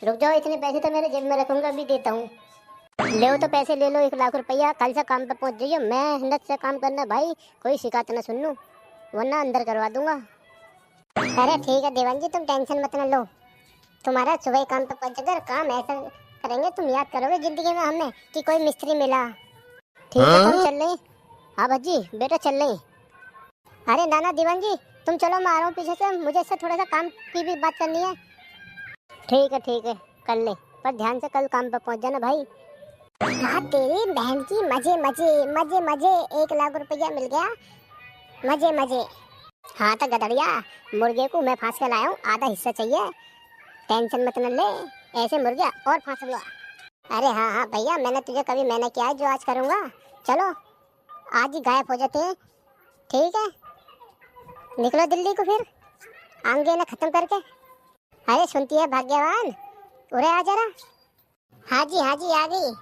रुक जाओ, इतने पैसे तो मेरे जेब में रखूंगा, अभी देता हूँ। ले तो पैसे ले लो 1 लाख रुपया, कल से काम पे पहुँच जाइए। मेहनत से काम करना भाई, कोई शिकायत ना सुन लूँ, वरना अंदर करवा दूंगा। अरे ठीक है दीवान जी, तुम टेंशन मत न लो, तुम्हारा सुबह काम पे पहुँच कर काम ऐसा करेंगे, तुम याद करोगे जिंदगी में हमें कि कोई मिस्त्री मिला। ठीक है तुम चल रही? हाँ भज्जी बेटा चल रही। अरे नाना दीवान जी तुम चलो, मैं आ रहा हूँ पीछे से, मुझे इससे थोड़ा सा काम की भी बात करनी है। ठीक है कर ले, पर ध्यान से कल काम पे पहुंच जाना भाई। हाँ तेरी बहन की मजे मजे मजे मजे, 1 लाख रुपया मिल गया, मजे मजे। हाँ तो गदड़िया, मुर्गे को मैं फांस के लाया हूँ, आधा हिस्सा चाहिए, टेंशन मत न ले, ऐसे मुर्गा और फांसूंगा। अरे हाँ हाँ भैया, मैंने तुझे कभी मैंने किया है जो आज करूँगा। चलो आज ही गायब हो जाते हैं, ठीक है? निकलो दिल्ली को फिर, आंगे ना खत्म करके। अरे सुनती है भाग्यवान, उरे आ जरा। हाँ जी आ गई।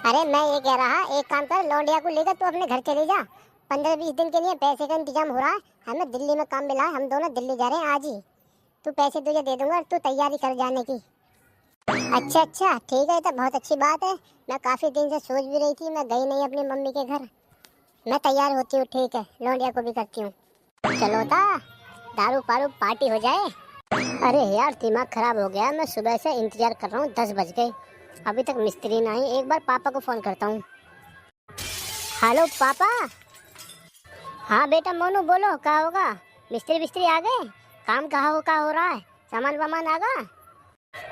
अरे मैं ये कह रहा, एक काम कर, लौंडिया को लेकर तू अपने घर चली जा, 15-20 दिन के लिए पैसे का इंतजाम हो रहा है, हमें दिल्ली में काम मिला है, हम दोनों दिल्ली जा रहे हैं आज ही। तू पैसे तुझे दे दूंगा, तू तैयारी कर जाने की। अच्छा ठीक है, तो बहुत अच्छी बात है। मैं काफ़ी दिन से सोच भी रही थी, मैं गई नहीं अपनी मम्मी के घर। मैं तैयार होती हूँ, ठीक है, लौंडिया को भी करती हूँ। चलो ता दारू पारू पार्टी हो जाए। अरे यार दिमाग खराब हो गया, मैं सुबह से इंतजार कर रहा हूँ, 10 बज गए, अभी तक मिस्त्री ना आई। एक बार पापा को फ़ोन करता हूँ। हेलो पापा। हाँ बेटा मोनू बोलो, क्या होगा? मिस्त्री आ गए? काम कहाँ हो रहा है? सामान वामान आ गया?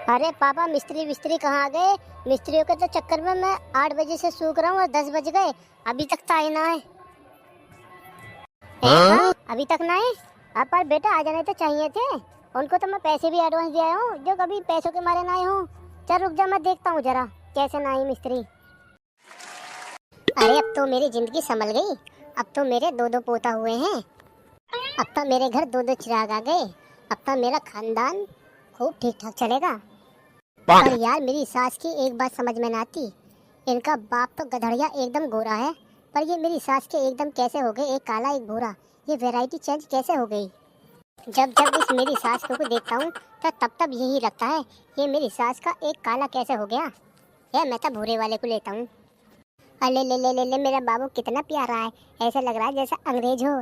अरे पापा मिस्त्री कहाँ आ गए? मिस्त्रियों के तो चक्कर में मैं 8 बजे से सूख रहा हूँ और 10 बज गए, अभी तक तो आए ना है। अभी तक ना आए? अब पर बेटा आ जाने तो चाहिए थे, उनको तो मैं पैसे भी एडवांस दिया हूँ, जो कभी पैसों के मारे ना आए हूँ। चल रुक जा, मैं देखता हूँ जरा कैसे ना आई मिस्त्री। अरे अब तो मेरी जिंदगी संभल गई, अब तो मेरे 2 पोता हुए हैं, अब तो मेरे घर 2 चिराग आ गए, अब तो मेरा खानदान खूब ठीक ठाक चलेगा। पर यार मेरी सास की एक बात समझ में ना आती, इनका बाप तो गधड़िया एकदम गोरा है, पर ये मेरी सास के एकदम कैसे हो गए, एक काला एक भूरा, ये वैरायटी चेंज कैसे हो गई? जब इस मेरी सास को देखता हूँ तो तब यही लगता है, ये मेरी सास का एक काला कैसे हो गया। यार मैं तो भूरे वाले को लेता हूँ। अरे ले मेरा बाबू कितना प्यारा है, ऐसा लग रहा है जैसे अंग्रेज हो।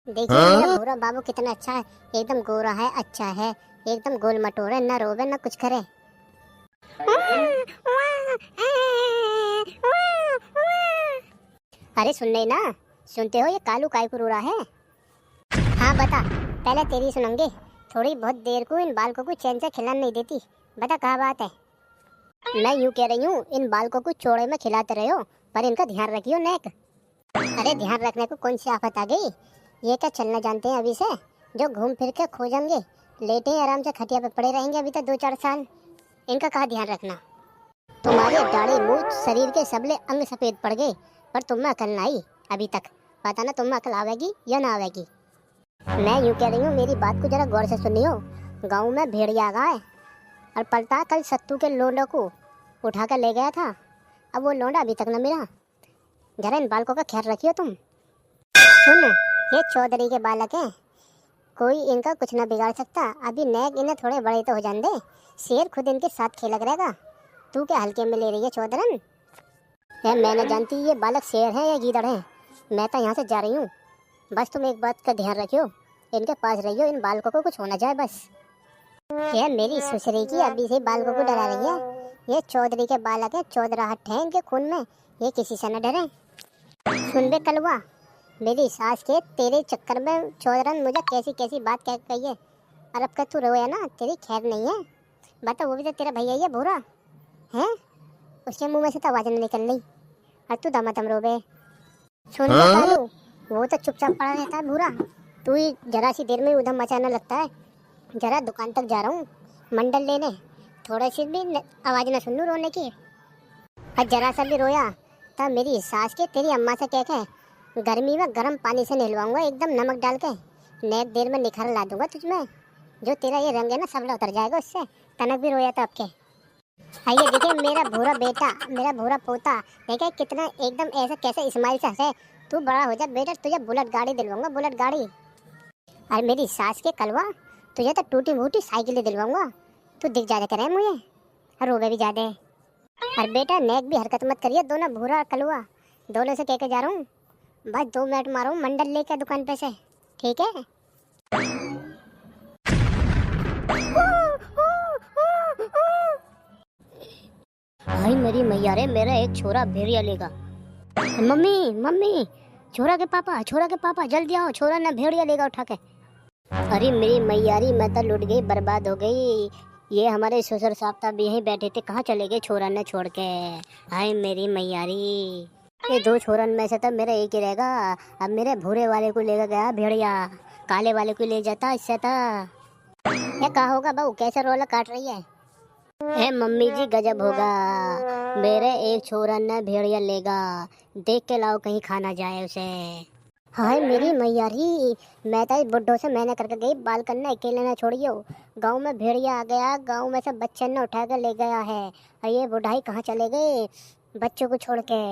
देखिए मेरा भूरा बाबू कितना अच्छा है, एकदम गोरा है, अच्छा है, एकदम गोल मटोर है, ना रोवे ना कुछ करे। अरे सुन नहीं ना, सुनते हो ये कालू काय को रो रहा है? हाँ बता, पहले तेरी सुनेंगे, थोड़ी बहुत देर को इन बालकों को चैन से खिलाने नहीं देती, बता क्या बात है? मैं यूँ कह रही हूँ, इन बालकों को चौड़े में खिलाते रहे हो, पर इनका ध्यान रखियो नेक। अरे ध्यान रखने को कौन सी आफत आ गई, ये क्या चलना जानते हैं अभी से, जो घूम फिर के खो जाएंगे, लेटे आराम से खटिया पे पड़े रहेंगे अभी तक 2-4 साल, इनका कहाँ ध्यान रखना। तुम्हारे दाढ़ी मूछ शरीर के सबले अंग सफ़ेद पड़ गए, पर तुम में अकल ना आई अभी तक, पता ना तुम में अकल आवेगी या ना आवेगी। मैं यूँ कह रही हूँ, मेरी बात को जरा गौर से सुनियो। गाँव में भेड़िया आ गया है, और पलटा कल सत्तू के लोंडों को उठा कर ले गया था, अब वो लोंडा अभी तक न मिला। जरा इन बालकों का ख्याल रखियो तुम। सुन, ये चौधरी के बालक हैं, कोई इनका कुछ ना बिगाड़ सकता, अभी नेक इन्हें थोड़े बड़े तो हो जान दे, शेर खुद इनके साथ खेलक रहेगा। तू क्या हल्के में ले रही है चौधरन? मैं न जानती ये बालक शेर है या गीदड़ है, मैं तो यहाँ से जा रही हूँ, बस तुम एक बात का ध्यान रखियो, इनके पास रहियो, इन बालकों को कुछ होना जाए बस। यह मेरी सुसरी की अभी से बालकों को डरा रही है, ये चौधरी के बालक है, चौधराहट है इनके खून में, ये किसी से न डरे। सुन बे कलवा, मेरी सास के तेरे चक्कर में चौधरन मुझे कैसी कैसी बात कह कही है, और अब का तू रोया ना, तेरी खैर नहीं है। बता, वो भी तो तेरा भैया है भूरा है, उसके मुंह में से तो आवाज़ नहीं निकल रही, और तू दमादम रोबे। सुन बे, वो तो चुपचाप पड़ा रहता है भूरा, तू ही जरा सी देर में उधम मचाना लगता है। जरा दुकान तक जा रहा हूँ मंडल लेने, थोड़ा सी भी आवाज़ ना सुन लूँ रोने की, और जरा सा भी रोया तब मेरी सास के तेरी अम्मा से कह के गर्मी में गर्म पानी से नहलवाऊंगा, एकदम नमक डाल के, नेक देर में निखार ला दूंगा तुझमें, जो तेरा ये रंग है ना सबला उतर जाएगा उससे, तनक भी रोया था आपके। आइए देखिए मेरा भूरा बेटा, मेरा भूरा पोता, देखे कितना एकदम ऐसा कैसे इस्माइल से हंसे। तू बड़ा हो जा बेटा, तुझे बुलेट गाड़ी दिलवाऊंगा, बुलेट गाड़ी। और मेरी सास के कलवा, तुझे तो टूटी फूटी साइकिल दिलवाऊंगा, तू दिख ज्यादा करे मुझे और रोबे भी ज्यादा। और बेटा नेक भी हरकत मत करिए, दोनों भूरा और कलवा दोनों से कह के जा रहा हूँ, बस 2 मिनट मारूँ मंडल लेकर दुकान पे से, ठीक है? भाई मेरी मैया रे, मेरा एक छोरा भेड़िया लेगा। मम्मी मम्मी, छोरा के पापा जल्दी आओ, छोरा ना भेड़िया लेगा उठा के। अरे मेरी मैयारी, मैं तो लुट गई, बर्बाद हो गई, ये हमारे ससुर साहब तब यहीं बैठे थे, कहाँ चले गए छोरन ने छोड़ के। हाय मेरी मैयारी, ये दो छोरन में से तो मेरा एक ही रहेगा। अब मेरे भूरे वाले को लेकर गया भेड़िया, काले वाले को ले जाता इससे था। ये कहा होगा बहू, कैसे रोला काट रही है। ए मम्मी जी गजब होगा, मेरे एक छोरन ने भेड़िया लेगा, देख के लाओ कहीं खाना जाए उसे। हाय मेरी मैयारी, मैं तो इस बुड्ढों से मैंने करके गई बाल करना, अकेले ना छोड़ियो। गांव में भेड़िया आ गया, गांव में सब बच्चे ने उठा कर ले गया है, और ये बुढ़ाई कहाँ चले गए बच्चों को छोड़ के।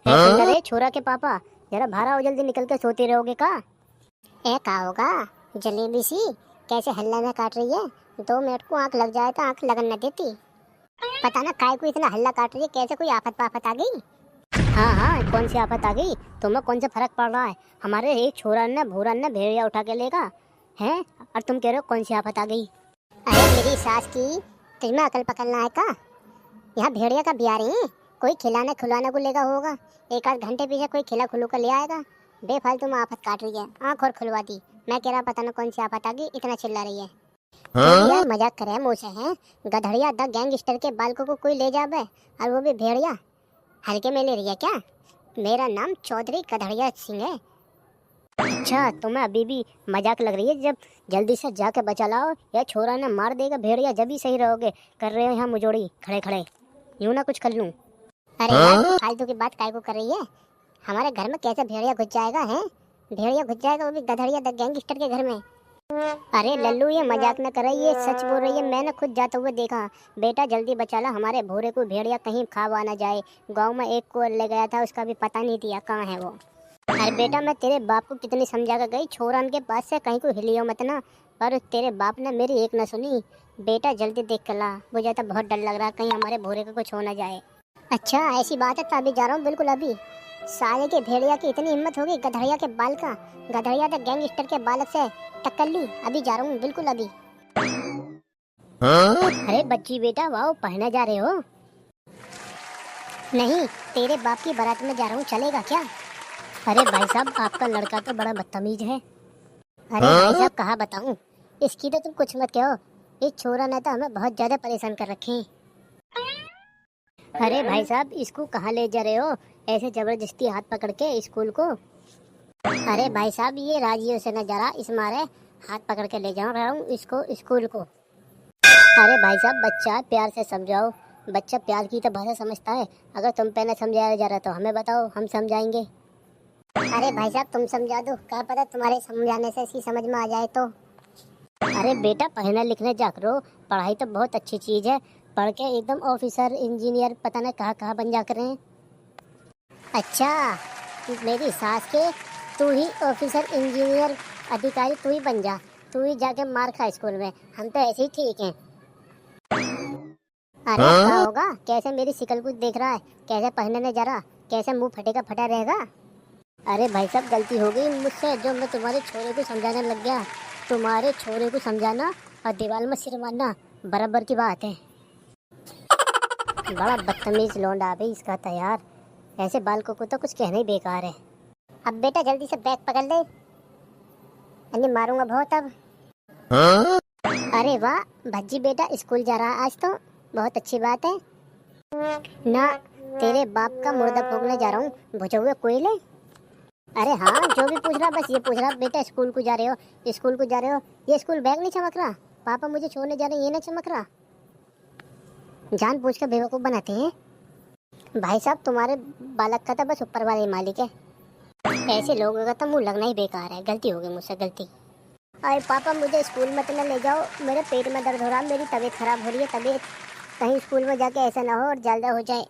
अरे छोरा के पापा, जरा बाहर आओ, जल्दी निकल के सोते रहोगे का। ए का होगा जलेबी सी, कैसे हल्ला में काट रही है। 2 मिनट को आंख लग जाए तो आंख लगन न देती। पता ना काय को इतना हल्ला काट रही है, कैसे कोई आफत पाफत आ गई। हाँ हाँ, कौन सी आफत आ गई, तुम्हें कौन से फर्क पड़ रहा है। हमारे एक छोरा ने भूरा ने भेड़िया उठा के लेगा हैं, और तुम कह रहे हो कौन सी आफत आ गई। अरे मेरी सास की, तुझमें अकल पकड़ना है का। यहाँ भेड़िया का ब्याह रही है, कोई खिलाने खुलाने को लेगा होगा, 1 आध घंटे पीछे कोई खिला खुलू कर ले आएगा। बेफालतू में आफत काट रही है, आँख और खुलवा दी। मैं कह रहा पता ना कौन सी आफत आ गई, इतना चिल्ला रही है। यार मजाक करे मुझसे हैं, गधड़िया द गैंगस्टर के बालकों को कोई ले जावे, और वो भी भेड़िया। हल्के में ले रही है क्या। मेरा नाम चौधरी गधड़िया सिंह है। अच्छा तुम्हें अभी भी मजाक लग रही है, जब जल्दी से जाके बचा लाओ, या छोरा ने मार देगा भेड़िया, जब भी सही रहोगे। कर रहे हो यहाँ मुजोड़ी खड़े खड़े, यूं ना कुछ कर लूँ। अरे यार फालतू की बात काय को कर रही है, हमारे घर में कैसे भेड़िया घुस जाएगा है। भेड़िया घुस जाएगा, वो भी गधड़िया द गैंगस्टर के घर में। अरे लल्लू ये मजाक न कर रही है, सच बोल रही है, मैंने खुद जाते हुए देखा। बेटा जल्दी बचा ला, हमारे भूरे को भेड़िया कहीं खावा ना जाए। गांव में एक को ले गया था, उसका भी पता नहीं दिया कहाँ है वो। अरे बेटा मैं तेरे बाप को कितनी समझा कर गई, छोरन के पास से कहीं को हिलियो मत ना, पर तेरे बाप ने मेरी एक न सुनी। बेटा जल्दी देख कर ला, मुझे तो बहुत डर लग रहा है कहीं हमारे भूरे को कुछ हो ना जाए। अच्छा ऐसी बात है तो अभी जा रहा हूँ, बिल्कुल अभी। साले के भेड़िया की इतनी हिम्मत होगी गधड़िया के बाल का, गधड़िया तो गैंगस्टर के बालक से टक्कर ली। अभी जा रहा हूँ बिल्कुल अभी। अरे बच्ची बेटा वाओ, पढ़ने जा रहे हो। नहीं तेरे बाप की बारात में जा रहा हूँ, चलेगा क्या। अरे भाई साहब आपका लड़का तो बड़ा बदतमीज है। अरे भाई साहब कहाँ बताऊँ, इसकी तो तुम कुछ मत कहो, इस छोरा ने तो हमें बहुत ज्यादा परेशान कर रखे हैं। अरे भाई साहब इसको कहाँ ले जा रहे हो, ऐसे जबरदस्ती हाथ पकड़ के स्कूल को। अरे भाई साहब ये राजियों से न जरा, इस मारे हाथ पकड़ के ले जा रहा हूँ इसको स्कूल को। अरे भाई साहब बच्चा प्यार से समझाओ, बच्चा प्यार की तो भाषा समझता है। अगर तुम पे न समझाया जा रहा तो हमें बताओ, हम समझाएंगे। अरे भाई साहब तुम समझा दो, क्या पता तुम्हारे समझाने से इसकी समझ में आ जाए तो। अरे बेटा पढ़ने लिखने जा करो, पढ़ाई तो बहुत अच्छी चीज़ है, पढ़ के एकदम ऑफिसर इंजीनियर पता न कहाँ कहाँ बन जा करें। अच्छा मेरी सास के, तू ही ऑफिसर इंजीनियर अधिकारी तू ही बन जा, तू ही जाके मार खा स्कूल में, हम तो ऐसे ही ठीक हैं। अरे क्या होगा, कैसे मेरी शिकल को देख रहा है, कैसे पहनने नहीं जा रहा, कैसे मुंह फटेगा फटा रहेगा। अरे भाई साहब गलती हो गई मुझसे, जो मैं तुम्हारे छोरे को समझाने लग गया। तुम्हारे छोरे को समझाना और दीवार में सिर मारना बराबर की बात है। बड़ा बदतमीज लौंडा भाई इसका तो यार, ऐसे बालकों को तो कुछ कहना ही बेकार है। अब बेटा जल्दी से बैग पकड़ ले, अन्य मारूंगा बहुत अब। अरे वाह भज्जी बेटा स्कूल जा रहा आज तो, बहुत अच्छी बात है ना। तेरे बाप का मुर्दा फूकने जा रहा हूँ, बुझे हुए कोयले। अरे हाँ जो भी पूछ रहा बस ये पूछ रहा, बेटा स्कूल को जा रहे हो, स्कूल को जा रहे हो, ये स्कूल बैग नहीं चमक रहा, पापा मुझे छोड़ने जा रहे हैं ये नहीं चमक रहा। जान पूछ कर बेवकूफ़ बनाते हैं। भाई साहब तुम्हारे बालक का तो बस ऊपर वाले मालिक है, ऐसे लोगों का तो मुंह लगना ही बेकार है। गलती हो गई मुझसे, गलती। अरे पापा मुझे स्कूल मत न ले जाओ, मेरे पेट में दर्द हो रहा, मेरी तबीयत खराब हो रही है, तबीयत कहीं स्कूल में जाके ऐसा ना हो और जल्दा हो जाए।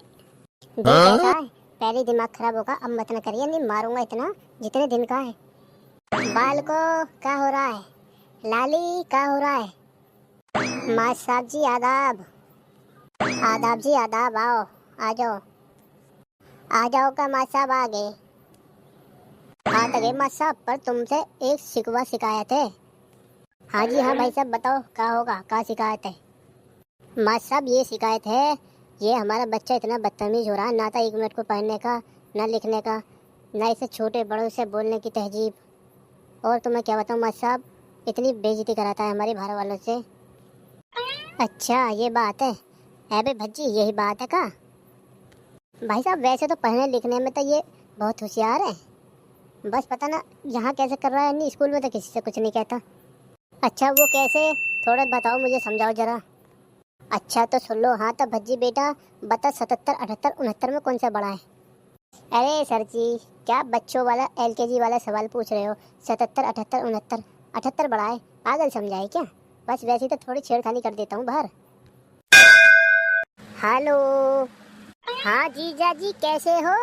देख ऐसा है, पहले दिमाग खराब होगा, अब मत न करिए, नहीं मारूंगा इतना जितने दिन का है। बाल को क्या हो रहा है, लाली क्या हो रहा है। माँ साहब जी आदाब। आदाब जी आदाब, आओ आ जाओ, आ जाओ का माँ साहब आ गए। हाँ तो गए माँ साहब, पर तुमसे एक शिकवा शिकायत है। हाँ जी हाँ भाई साहब बताओ क्या होगा, क्या शिकायत है। माँ साहब ये शिकायत है, ये हमारा बच्चा इतना बदतमीज हो रहा है, ना तो 1 मिनट को पढ़ने का, ना लिखने का, ना इसे छोटे बड़ों से बोलने की तहजीब। और तुम्हें क्या बताऊँ माँ साहब, इतनी बेइज्जती कराता है हमारी बाहर वालों से। अच्छा ये बात है। अबे भज्जी यही बात है का? भाई साहब वैसे तो पढ़ने लिखने में तो ये बहुत होशियार है, बस पता ना यहाँ कैसे कर रहा है, नहीं स्कूल में तो किसी से कुछ नहीं कहता। अच्छा वो कैसे, थोड़ा बताओ मुझे, समझाओ जरा। अच्छा तो सुन लो। हाँ तो भज्जी बेटा बता, 77 78 69 में कौन सा बड़ा है? अरे सर जी, क्या बच्चों वाला एलकेजी वाला सवाल पूछ रहे हो? 77 78 69, 78 बड़ा है, पागल समझाए क्या? बस वैसे तो थोड़ी छेड़खानी कर देता हूँ बाहर। हेलो। हाँ जीजा जी कैसे हो?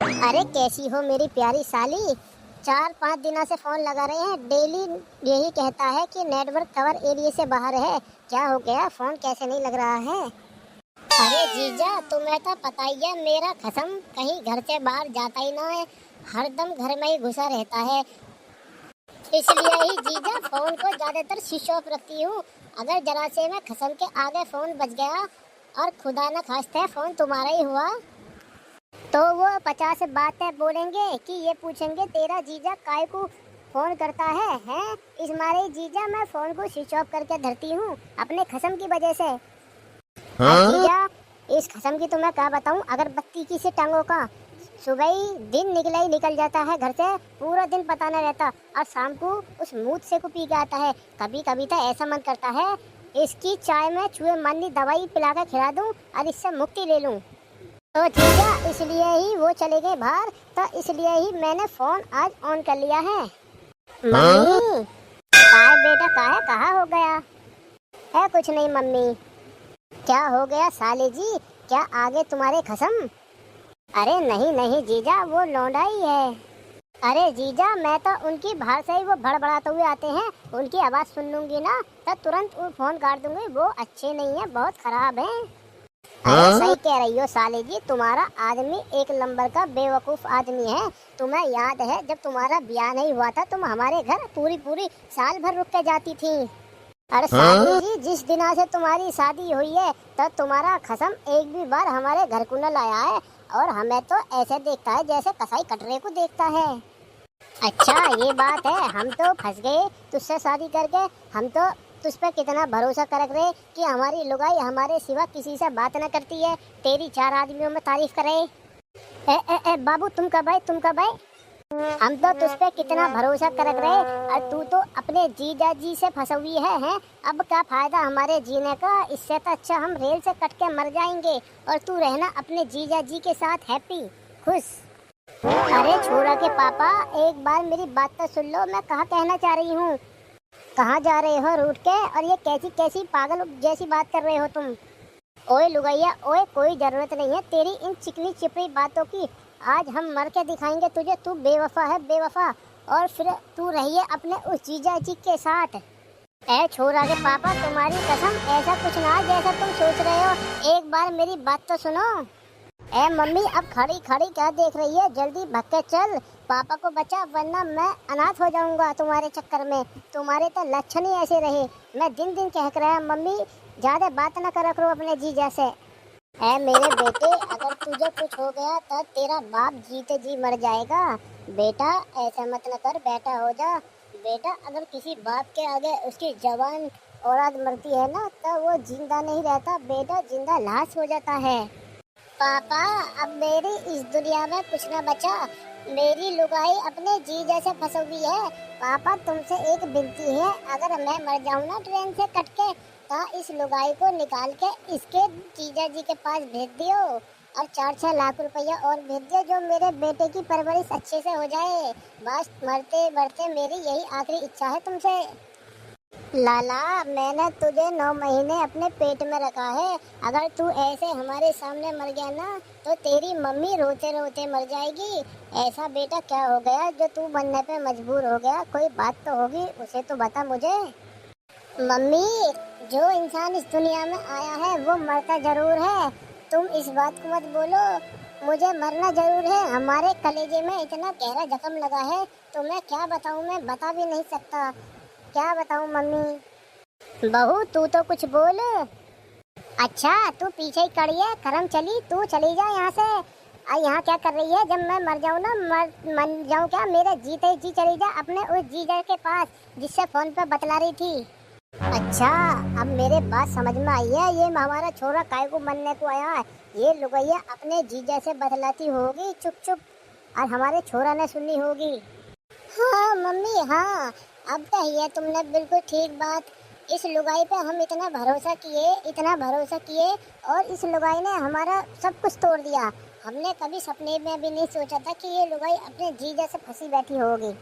अरे कैसी हो मेरी प्यारी साली, 4-5 दिनों से फोन लगा रहे हैं, डेली यही कहता है कि नेटवर्क कवर एरिया से बाहर है। क्या हो गया, फोन कैसे नहीं लग रहा है? अरे जीजा तुम्हें तो पता ही है, मेरा कसम कहीं घर से बाहर जाता ही ना है, हरदम घर में ही घुसा रहता है। इसलिए ही जीजा फोन को ज्यादातर स्विच ऑफ रखती हूँ। अगर जरा से मैं कसम के आगे फोन बज गया और खुदा न खास्ते फोन तुम्हारा ही हुआ, तो वो 50 बातें बोलेंगे कि ये पूछेंगे तेरा जीजा काय को फोन करता है, हैं? इस मारे जीजा मैं फोन को स्विच ऑफ करके धरती हूँ अपने कसम की वजह से। हाँ? जीजा इस कसम की तो मैं क्या बताऊँ, अगर बत्ती की से टांगों का सुबह ही दिन निकला ही निकल जाता है घर से, पूरा दिन पता न रहता, और शाम को उस मूत से को पी के आता है। कभी कभी तो ऐसा मन करता है इसकी चाय में चूहे मारनी दवाई पिला कर खिला दूं और इससे मुक्ति ले लूं। तो ठीक है, इसलिए ही वो चले गए बाहर, तो इसलिए ही मैंने फोन आज ऑन कर लिया है। मम्मी काहे बेटा, काहे कहाँ हो गया है? कुछ नहीं मम्मी। क्या हो गया साले जी, क्या आगे तुम्हारे कसम? अरे नहीं नहीं जीजा, वो लौंडा ही है। अरे जीजा मैं तो उनकी बाहर से ही वो भड़बड़ाते हुए आते हैं, उनकी आवाज़ सुन लूंगी ना तो तुरंत वो फोन काट दूंगी। वो अच्छे नहीं है, बहुत खराब है। अरे सही कह रही हो साले जी, तुम्हारा आदमी एक नंबर का बेवकूफ़ आदमी है। तुम्हें याद है जब तुम्हारा ब्याह नहीं हुआ था, तुम हमारे घर पूरी पूरी साल भर रुक के जाती थी। अरे साली जी, जिस दिन से तुम्हारी शादी हुई है तो तुम्हारा कसम एक भी बार हमारे घर को न लाया है, और हमें तो ऐसे देखता है जैसे कसाई कटरे को देखता है। अच्छा ये बात है, हम तो फंस गए तुझसे शादी करके। हम तो तुझ पे कितना भरोसा कर रहे कि हमारी लुगाई हमारे सिवा किसी से बात न करती है, तेरी 4 आदमियों में तारीफ करे। ए बाबू तुम कब आए, तुम कब आए? हम तो तुझ पे कितना भरोसा कर रहे, और तू तो अपने जीजा जी से फंसी हुई है? अब क्या फायदा हमारे जीने का? इससे तो अच्छा हम रेल से कट के मर जाएंगे और तू रहना अपने जीजा जी के साथ हैप्पी खुश। अरे छोरा के पापा, एक बार मेरी बात तो सुन लो, मैं कहाँ कहना चाह रही हूँ। कहाँ जा रहे हो रूठ के, और ये कैसी कैसी पागल जैसी बात कर रहे हो तुम? ओए लुगैया ओए, कोई जरूरत नहीं है तेरी इन चिकनी चिपड़ी बातों की। आज हम मर के दिखाएंगे तुझे, तू बेवफा है बेवफा, और फिर तू रहिए अपने उस जीजा जी के साथ। ए छोरा के पापा, तुम्हारी कसम ऐसा कुछ ना जैसा तुम सोच रहे हो, एक बार मेरी बात तो सुनो। ए मम्मी, अब खड़ी खड़ी क्या देख रही है, जल्दी भाग के चल, पापा को बचा वरना मैं अनाथ हो जाऊंगा तुम्हारे चक्कर में। तुम्हारे तो लक्षण ही ऐसे रहे। मैं दिन दिन कह रहा है मम्मी ज्यादा बात ना करा करो अपने जीजा से। ए मेरे बेटे, अगर तुझे कुछ हो गया तो तेरा बाप जीते जी मर जाएगा। बेटा ऐसा मत न कर, बेटा हो जा। बेटा अगर किसी बाप के आगे उसकी जवान औलाद मरती है ना तो वो जिंदा नहीं रहता बेटा, जिंदा लाश हो जाता है। पापा अब मेरी इस दुनिया में कुछ न बचा, मेरी लुगाई अपने जीजा से फंसी हुई है। पापा तुमसे एक विनती है, अगर मैं मर जाऊँ ना ट्रेन से कट के, तो इस लुगाई को निकाल के इसके जीजा जी के पास भेज दियो, और 4-6 लाख रुपया और भेज दियो, जो मेरे बेटे की परवरिश अच्छे से हो जाए। बस मरते मरते मेरी यही आखिरी इच्छा है तुमसे। लाला मैंने तुझे 9 महीने अपने पेट में रखा है, अगर तू ऐसे हमारे सामने मर गया ना तो तेरी मम्मी रोते रोते मर जाएगी। ऐसा बेटा क्या हो गया जो तू बनने पे मजबूर हो गया? कोई बात तो होगी, उसे तो बता मुझे। मम्मी जो इंसान इस दुनिया में आया है वो मरता जरूर है, तुम इस बात को मत बोलो। मुझे मरना जरूर है, हमारे कलेजे में इतना गहरा जख्म लगा है, तुम्हें क्या बताऊँ, मैं बता भी नहीं सकता। क्या बताऊँ मम्मी? बहू तू तो कुछ बोल। अच्छा तू पीछे ही खड़ी है, करम चली, तू चली जा यहाँ से। यहाँ क्या कर रही है? जब मैं मर जाऊँ ना, मर जाऊँ क्या, मेरे जीते जी चली जा अपने उस जीजा के पास जिससे फोन पे बतला रही थी। अच्छा अच्छा, अब मेरे बात समझ में आई है। ये हमारा छोरा काय को बनने को आया है। ये लुगैया अपने जीजा से बतलाती होगी चुप चुप, और हमारे छोरा ने सुनी होगी। हाँ मम्मी हाँ, अब तो ये तुमने बिल्कुल ठीक बात। इस लुगाई पे हम इतना भरोसा किए और इस लुगाई ने हमारा सब कुछ तोड़ दिया। हमने कभी सपने में भी नहीं सोचा था कि ये लुगाई अपने जीजा से फंसी बैठी होगी।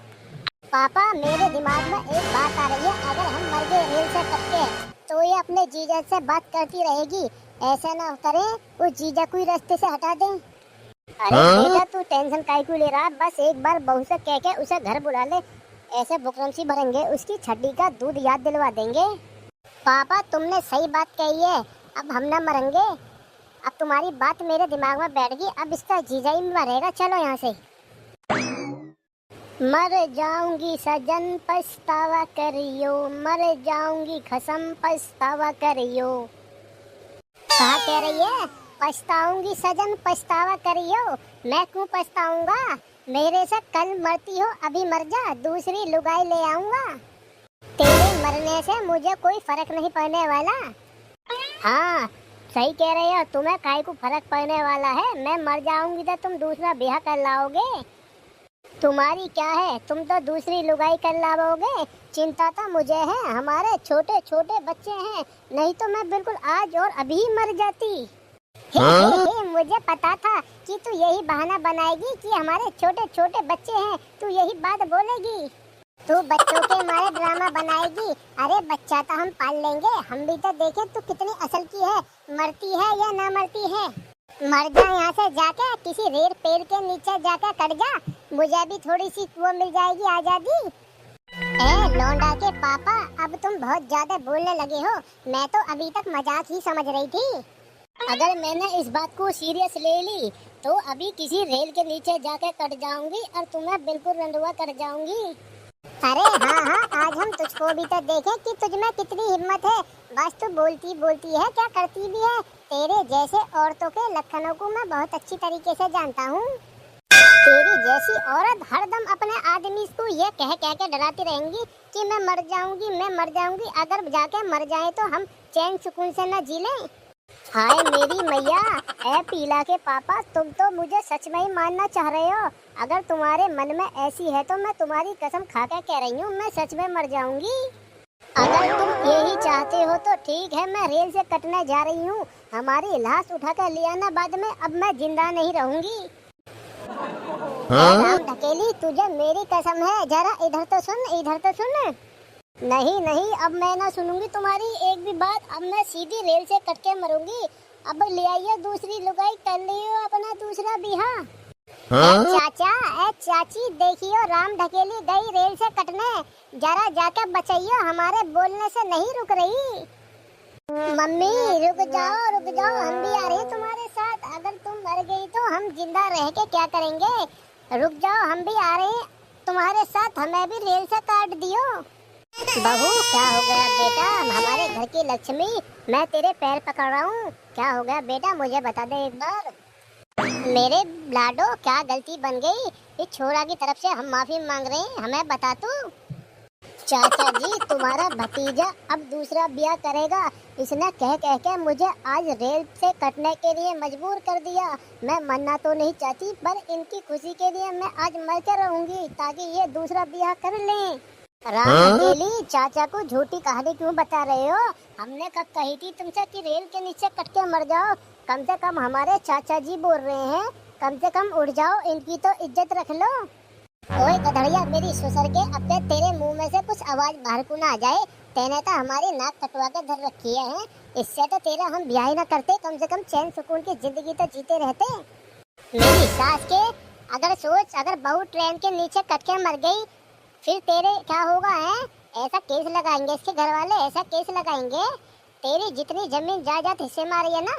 पापा मेरे दिमाग में एक बात आ रही है, अगर हम मर गए रेल से कट के तो ये अपने जीजा से बात करती रहेगी। ऐसा ना करें उस जीजा को ही रास्ते से हटा दें। अरे बेटा तू टेंशन काहे क्यों ले रहा है, बस एक बार बहू से कह के उसे घर बुला ले। ऐसे बुकरमसी भरेंगे उसकी छड्डी का दूध याद दिलवा देंगे। पापा तुमने सही बात कही है, अब हम ना मरेंगे। अब तुम्हारी बात मेरे दिमाग में बैठ गई, अब इसका जीजा ही मरेगा। चलो यहाँ से। मर जाऊंगी सजन पछतावा करियो, मर जाऊंगी खसम पछतावा करियो। कहा कह रही है पछताऊंगी सजन पछतावा करियो? मैं क्यों पछताऊंगा? मेरे से कल मरती हो अभी मर जा, दूसरी लुगाई ले आऊंगा। तेरे मरने से मुझे कोई फर्क नहीं पड़ने वाला। हाँ सही कह रहे हो, तुम्हें काहे को फर्क पड़ने वाला है। मैं मर जाऊंगी तो तुम दूसरा ब्याह कर लाओगे। तुम्हारी क्या है, तुम तो दूसरी लुगाई कर लाओगे। चिंता तो मुझे है, हमारे छोटे छोटे बच्चे हैं, नहीं तो मैं बिल्कुल आज और अभी मर जाती। हे, मुझे पता था कि तू यही बहाना बनाएगी कि हमारे छोटे छोटे बच्चे हैं, तू यही बात बोलेगी। तू बच्चों के मारे ड्रामा बनाएगी। अरे बच्चा तो हम पाल लेंगे, हम भी तो देखें तू कितनी असल की है, मरती है या ना मरती है। मर जा यहाँ से जाके, किसी रेल पेड़ के नीचे जाके कट जा, मुझे भी थोड़ी सी वो मिल जाएगी आजादी। ए लौंडा के पापा, अब तुम बहुत ज्यादा बोलने लगे हो। मैं तो अभी तक मजाक ही समझ रही थी। अगर मैंने इस बात को सीरियस ले ली तो अभी किसी रेल के नीचे जाके कट जाऊंगी और तुम्हें बिल्कुल रंडुआ कर जाऊंगी। अरे हाँ, आज हम तुझको भी तो देखें कि तुझ में कितनी हिम्मत है। बस तू बोलती है, क्या करती भी है। तेरे जैसे औरतों के लक्षणों को मैं बहुत अच्छी तरीके से जानता हूँ। तेरी जैसी औरत हरदम अपने आदमी को ये कह के डराती रहेंगी कि मैं मर जाऊंगी। अगर जाके मर जाए तो हम चैन सुकून से न जी लें। हाय मेरी मैया, ए पीला के पापा, तुम तो मुझे सच में ही मानना चाह रहे हो। अगर तुम्हारे मन में ऐसी है तो मैं तुम्हारी कसम खा के कह रही हूँ, मैं सच में मर जाऊंगी। अगर तुम यही चाहते हो तो ठीक है, मैं रेल से कटने जा रही हूँ। हमारी लाश उठा कर ले आना बाद में, अब मैं जिंदा नहीं रहूंगी। राम ढकेली, तुझे मेरी कसम है, जरा इधर तो सुन। नहीं, अब मैं ना सुनूंगी तुम्हारी एक भी बात। अब मैं सीधी रेल से कट के मरूंगी। अब ले आइए दूसरी लुगाई, कर लियो अपना दूसरा बिहा। चाची देखियो, राम ढकेली गई रेल से कटने, जरा जाकर बचाइयो, हमारे बोलने से नहीं रुक रही। मम्मी रुक जाओ, हम भी आ रहे हैं तुम्हारे साथ। अगर तुम मर गई तो हम जिंदा रह के क्या करेंगे। रुक जाओ, हम भी आ रहे हैं तुम्हारे साथ, हमें भी रेल से काट दियो। बहू क्या हो गया बेटा, हमारे घर की लक्ष्मी, मैं तेरे पैर पकड़ रहा हूँ। क्या हो गया बेटा, मुझे बता दे एक बार। मेरे लाडो क्या गलती बन गई, इस छोरा की तरफ से हम माफी मांग रहे हैं, हमें बता तू। चाचा जी तुम्हारा भतीजा अब दूसरा ब्याह करेगा, इसने कह के मुझे आज रेल से कटने के लिए मजबूर कर दिया। मैं मरना तो नहीं चाहती, पर इनकी खुशी के लिए मैं आज मर कर रहूंगी ताकि ये दूसरा ब्याह कर लें। राम अकेली, चाचा को झूठी कहानी क्यों बता रहे हो? हमने कब कही थी तुमसे कि रेल के नीचे कट के मर जाओ? कम से कम हमारे चाचा जी बोल रहे हैं, कम से कम उड़ जाओ, इनकी तो इज्जत रख लो। ओए गधड़िया, मेरी ससुर के, अब तेरे मुंह में से कुछ आवाज बाहर को ना आ जाए। तेने तो हमारी नाक कटवा के धर रखी है, इससे तो तेरा हम ब्याह ही ना करते, कम से कम चैन सुकून की जिंदगी तो जीते रहते। मेरी सास के, अगर सोच, अगर बहू ट्रेन के नीचे कट के मर गई फिर तेरे क्या होगा है? ऐसा केस लगाएंगे इसके घर वाले, ऐसा केस लगाएंगे, तेरी जितनी जमीन जायदाद हिस्से में आ रही है ना,